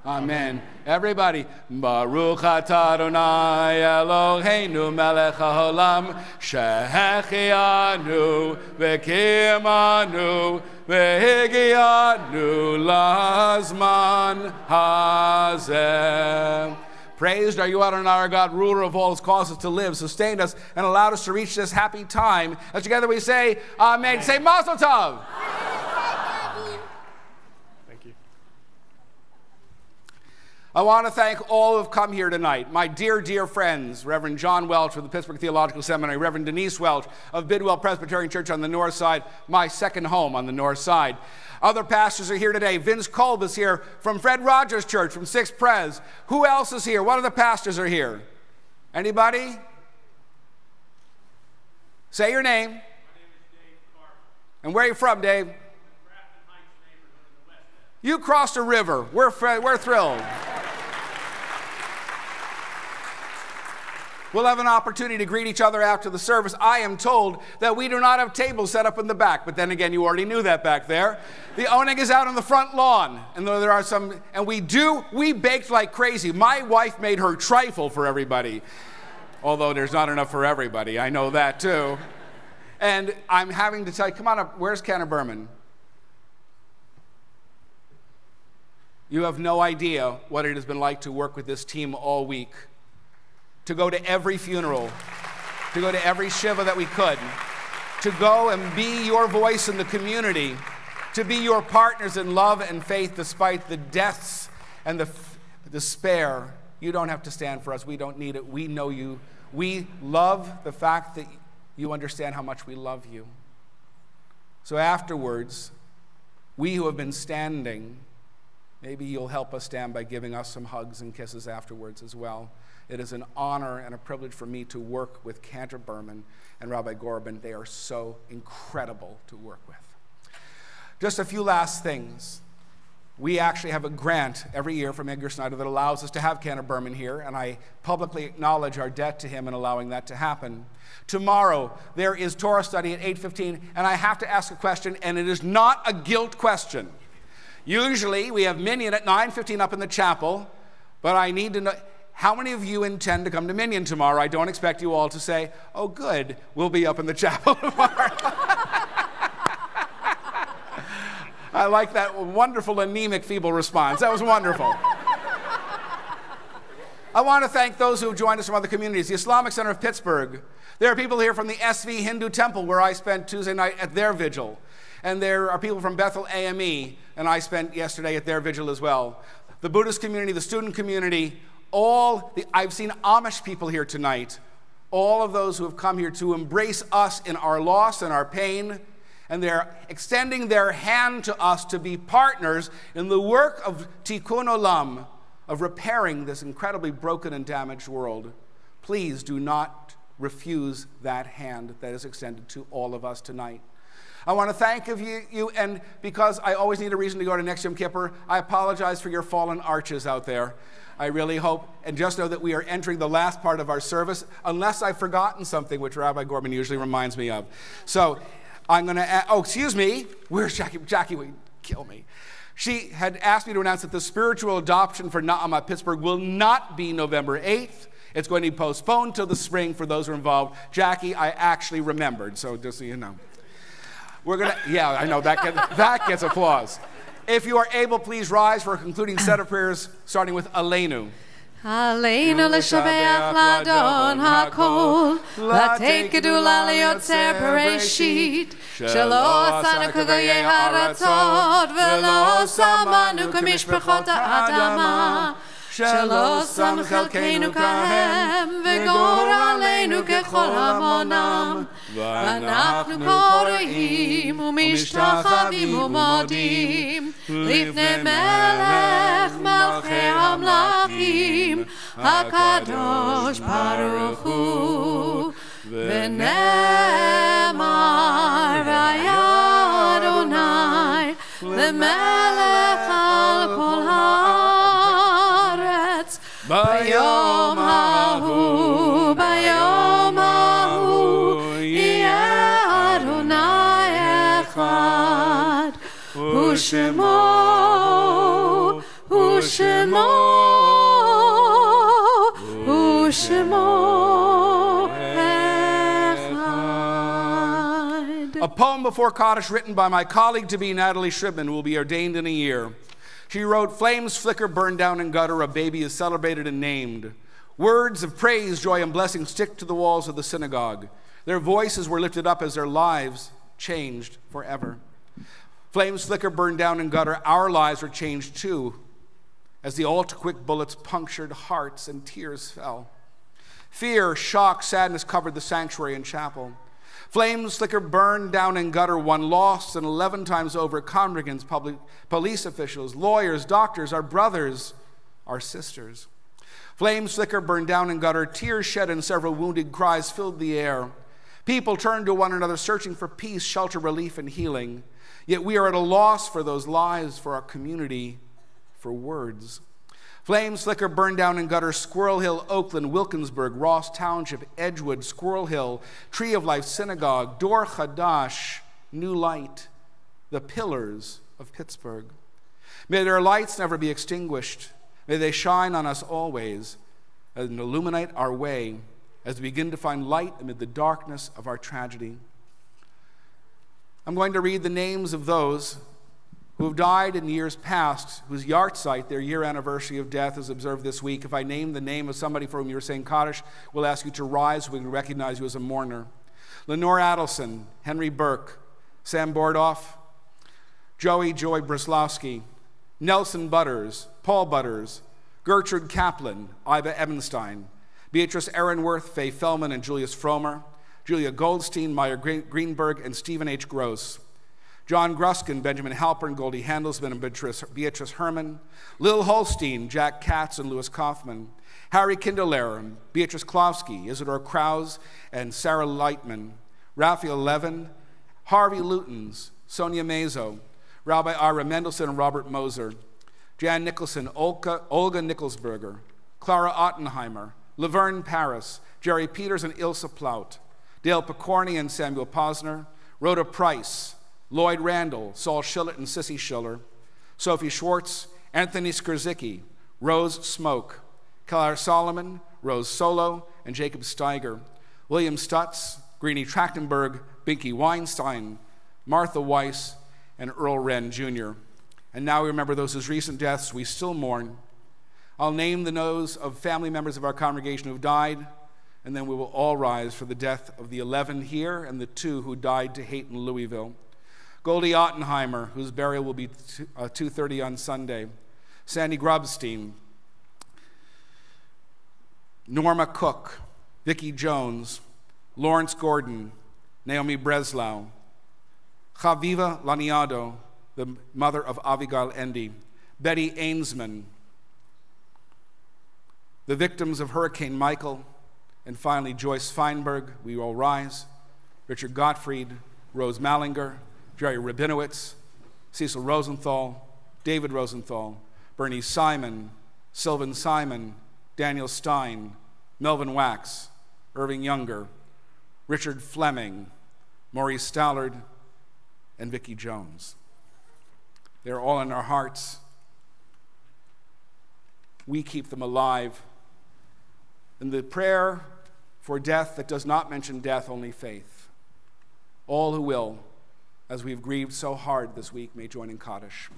Amen. Everybody, Baruch atah Adonai Eloheinu melech haolam, shehechianu v'kimanu v'higianu lazman hazeh. Praised are you, Adonai, our God, ruler of all, who caused us to live, sustained us, and allowed us to reach this happy time. As together we say, Amen. Say, Mazel Tov. Thank you. I want to thank all who have come here tonight. My dear, dear friends, Reverend John Welch of the Pittsburgh Theological Seminary, Reverend Denise Welch of Bidwell Presbyterian Church on the north side, my second home on the north side. Other pastors are here today. Vince Kolb is here from Fred Rogers Church, from Sixth Pres. Who else is here? What other pastors are here? Anybody? Say your name. My name is Dave Carter. And where are you from, Dave? Grafton Heights neighborhood in the West End. You crossed a river. We're thrilled. We'll have an opportunity to greet each other after the service. I am told that we do not have tables set up in the back, but then again, you already knew that back there. The owning is out on the front lawn, and there are some, and we baked like crazy. My wife made her trifle for everybody, although there's not enough for everybody. I know that too. And I'm having to tell you, come on up, where's Cantor Berman? You have no idea what it has been like to work with this team all week. To go to every funeral, to go to every Shiva that we could, to go and be your voice in the community, to be your partners in love and faith despite the deaths and the despair. You don't have to stand for us. We don't need it. We know you. We love the fact that you understand how much we love you. So afterwards, we who have been standing, maybe you'll help us stand by giving us some hugs and kisses afterwards as well. It is an honor and a privilege for me to work with Cantor Berman and Rabbi Gorban. They are so incredible to work with. Just a few last things. We actually have a grant every year from Edgar Snyder that allows us to have Cantor Berman here, and I publicly acknowledge our debt to him in allowing that to happen. Tomorrow, there is Torah study at 8:15, and I have to ask a question, and it is not a guilt question. Usually, we have Minyan at 9:15 up in the chapel, but I need to know, how many of you intend to come to Minyan tomorrow? I don't expect you all to say, oh, good, we'll be up in the chapel tomorrow. I like that wonderful, anemic, feeble response. That was wonderful. I want to thank those who have joined us from other communities. The Islamic Center of Pittsburgh. There are people here from the SV Hindu Temple, where I spent Tuesday night at their vigil. And there are people from Bethel AME, and I spent yesterday at their vigil as well. The Buddhist community, the student community, I've seen Amish people here tonight, all of those who have come here to embrace us in our loss and our pain, And they're extending their hand to us to be partners in the work of Tikkun Olam, of repairing this incredibly broken and damaged world. Please do not refuse that hand that is extended to all of us tonight. I want to thank you, and because I always need a reason to go to next Yom Kippur, I apologize for your fallen arches out there. I really hope, and just know that we are entering the last part of our service, unless I've forgotten something, which Rabbi Gorman usually reminds me of. So I'm going to, excuse me, where's Jackie? Jackie would kill me. She had asked me to announce that the spiritual adoption for Na'ama Pittsburgh will not be November 8th. It's going to be postponed till the spring for those who are involved. Jackie, I actually remembered, so just so you know. We're going to, yeah, I know, that gets applause. If you are able, please rise for a concluding set of prayers, starting with Aleinu. Aleinu l'shabeach l'adon hakol, l'teit gedula l'yotzer bereshit, shelo asanu k'goyei haratzot, velo samanu k'mishpachot ha'adama, shelo sam chelkeinu kahem, v'gor aleinu kechol hamonam, v'anachnu koreim u'mishtachavim u'modim, lifnei melech malchei hamlachim, HaKadosh Baruch Hu, v'nemar v'ayah Adonai, l'melech al kol haaretz, bayom hahu, yeh Adonai echad, u'shemo echad. A poem before Kaddish written by my colleague-to-be Natalie Shribman, who will be ordained in a year. She wrote, "Flames flicker, burn down in gutter, a baby is celebrated and named. Words of praise, joy, and blessing stick to the walls of the synagogue. Their voices were lifted up as their lives changed forever. Flames flicker, burn down in gutter, our lives were changed too, as the all-too-quick bullets punctured hearts and tears fell. Fear, shock, sadness covered the sanctuary and chapel. Flames flicker, burn down in gutter, one lost, and 11 times over, congregants, police officials, lawyers, doctors, our brothers, our sisters. Flames flicker, burn down in gutter, tears shed and several wounded cries filled the air. People turned to one another, searching for peace, shelter, relief, and healing. Yet we are at a loss for those lives, for our community, for words. Flames flicker, burn down in gutter, Squirrel Hill, Oakland, Wilkinsburg, Ross Township, Edgewood, Squirrel Hill, Tree of Life Synagogue, Dor Chadash, New Light, the pillars of Pittsburgh. May their lights never be extinguished. May they shine on us always and illuminate our way as we begin to find light amid the darkness of our tragedy. I'm going to read the names of those who have died in years past, whose yahrzeit, their year anniversary of death, is observed this week. If I name the name of somebody for whom you're saying Kaddish, we'll ask you to rise so we can recognize you as a mourner. Lenore Adelson, Henry Burke, Sam Bordoff, Joey Joy Brislowski, Nelson Butters, Paul Butters, Gertrude Kaplan, Iva Ebenstein, Beatrice Ehrenworth, Faye Fellman, and Julius Fromer, Julia Goldstein, Meyer Greenberg, and Stephen H. Gross, John Gruskin, Benjamin Halpern, Goldie Handelsman, and Beatrice Herman, Lil Holstein, Jack Katz, and Louis Kaufman, Harry Kindler, Beatrice Klowski, Isidore Krause, and Sarah Lightman, Raphael Levin, Harvey Lutens, Sonia Mazo, Rabbi Ira Mendelson and Robert Moser, Jan Nicholson, Olga Nicholsberger, Clara Ottenheimer, Laverne Paris, Jerry Peters and Ilse Plaut, Dale Picorni and Samuel Posner, Rhoda Price, Lloyd Randall, Saul Schillett and Sissy Schiller, Sophie Schwartz, Anthony Skurzicki, Rose Smoke, Claire Solomon, Rose Solo, and Jacob Steiger, William Stutz, Greenie Trachtenberg, Binky Weinstein, Martha Weiss, and Earl Wren Jr. And now we remember those whose recent deaths we still mourn. I'll name the names of family members of our congregation who have died, and then we will all rise for the death of the 11 here and the 2 who died to hate in Louisville. Goldie Ottenheimer, whose burial will be 2:30 on Sunday. Sandy Grubstein, Norma Cook, Vicki Jones, Lawrence Gordon, Naomi Breslau, Chaviva Laniado, the mother of Avigail Endy, Betty Ainsman, the victims of Hurricane Michael, and finally Joyce Feinberg, we all rise, Richard Gottfried, Rose Mallinger, Jerry Rabinowitz, Cecil Rosenthal, David Rosenthal, Bernice Simon, Sylvan Simon, Daniel Stein, Melvin Wax, Irving Younger, Richard Fleming, Maurice Stallard, and Vicki Jones. They're all in our hearts. We keep them alive. In the prayer for death that does not mention death, only faith. All who will, as we've grieved so hard this week, may join in Kaddish.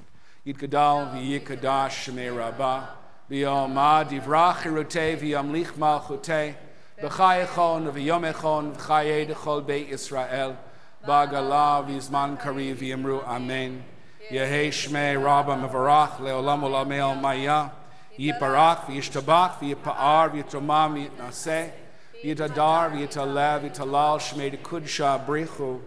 Yitgadal v'yikadash shemei Rabbah, v'yomad divrach hirutei v'yamlich malchutei, b'chayechon v'yomechon v'chayei dechol bei Israel, b'agala v'yizman kari v'yimru amen. Yehei shmei Rabbah mevarach le'olam olamei al-maya, yiparach v'yishtabach v'yipa'ar v'yitromam v'yitnaseh, v'yitadar v'yitalev v'yitalal shmei dekudsha brichu,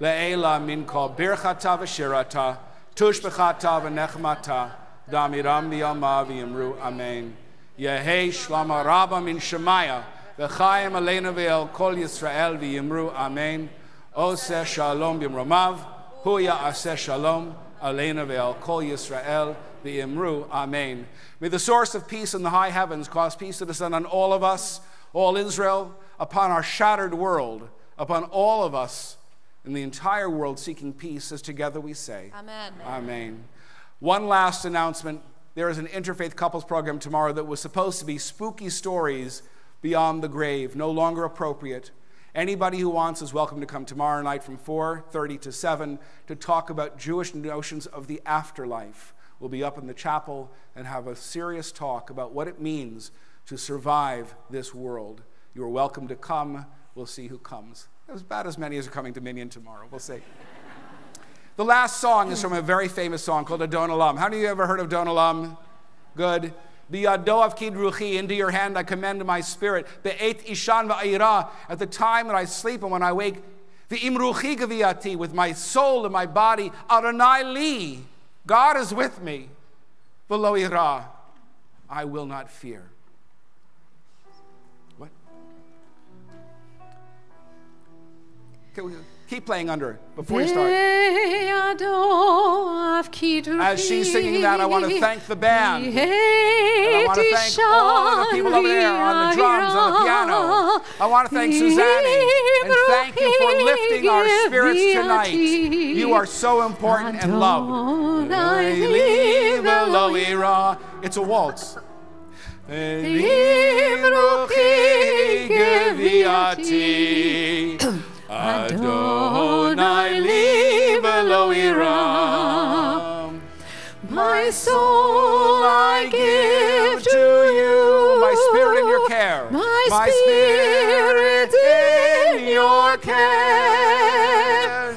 le'ela min kol birchata v'shirata, tushbechata v'nechmata, damiram v'yama v'yimru amen. Yehei shlama Rabbah min Shemaya, v'chayim aleinu v'el kol Yisrael v'yimru amen. Oseh shalom b'imromav, hu ya'aseh shalom aleinu v'el kol Yisrael v'yimru amen. May the source of peace in the high heavens cause peace to descend on all of us, all Israel, upon our shattered world, upon all of us in the entire world seeking peace, as together we say, Amen. Amen. One last announcement. There is an Interfaith couples program tomorrow that was supposed to be spooky stories beyond the grave, no longer appropriate. Anybody who wants is welcome to come tomorrow night from 4:30 to 7 to talk about Jewish notions of the afterlife. We'll be up in the chapel and have a serious talk about what it means to survive this world. You are welcome to come. We'll see who comes. About as many as are coming to Minyan tomorrow. We'll see. The last song is from a very famous song called Adon Olam. How many of you ever heard of Adon Olam? Good. Biyado avkid ruchi, into your hand I commend my spirit. Be'et ishan va'ira, at the time that I sleep and when I wake. V'im ruchi gaviati, with my soul and my body. Adonai li, God is with me. V'lo ira, I will not fear. What? Okay, keep playing under it before you start. As she's singing that, I want to thank the band. And I want to thank all of the people over there on the drums, on the piano. I want to thank Suzanne and thank you for lifting our spirits tonight. You are so important and loved. It's a waltz. Adonai li v'lo ira. My soul I give to you. My spirit in your care. My spirit in your care.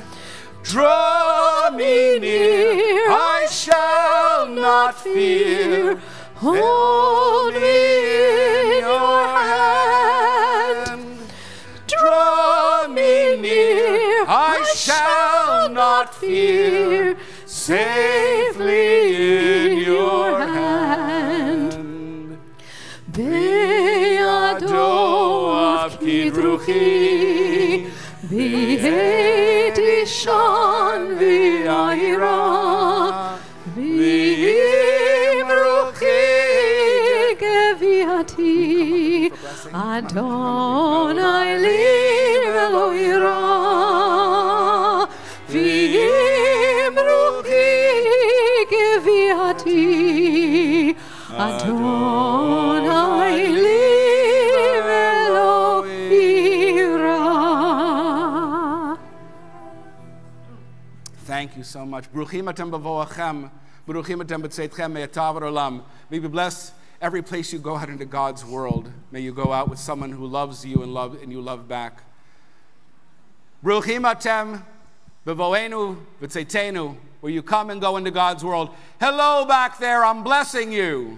Draw me near, I shall not fear. Hold me in your hand. Draw me near, I shall not fear. Safely in your hand. Be'ado avkid ruchi, v'het ishan v'ayira, v'im ruchi geviati, Adonai li v'lo ira, v'im ruchi geviati, Adonai li v'lo ira. Thank you so much. Bruchim atem b'voachem, bruchim atem b'tzeitchem, me'atav olam. May you be blessed every place you go out into God's world. May you go out with someone who loves you and you love back. Bruchim atem b'voenu v'tzeitenu, where you come and go into God's world. Hello back there, I'm blessing you.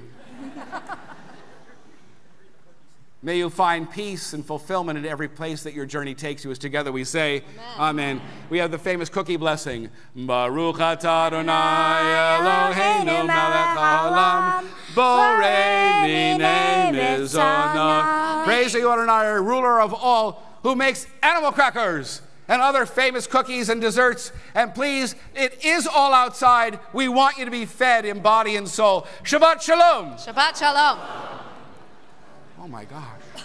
May you find peace and fulfillment in every place that your journey takes you. As together we say, Amen. We have the famous cookie blessing. Baruch atah Adonai Eloheinu melech haolam, borei minei mizonah. Praise you, Adonai, ruler of all, who makes animal crackers and other famous cookies and desserts. And please, it is all outside. We want you to be fed in body and soul. Shabbat shalom. Shabbat shalom. Oh my gosh.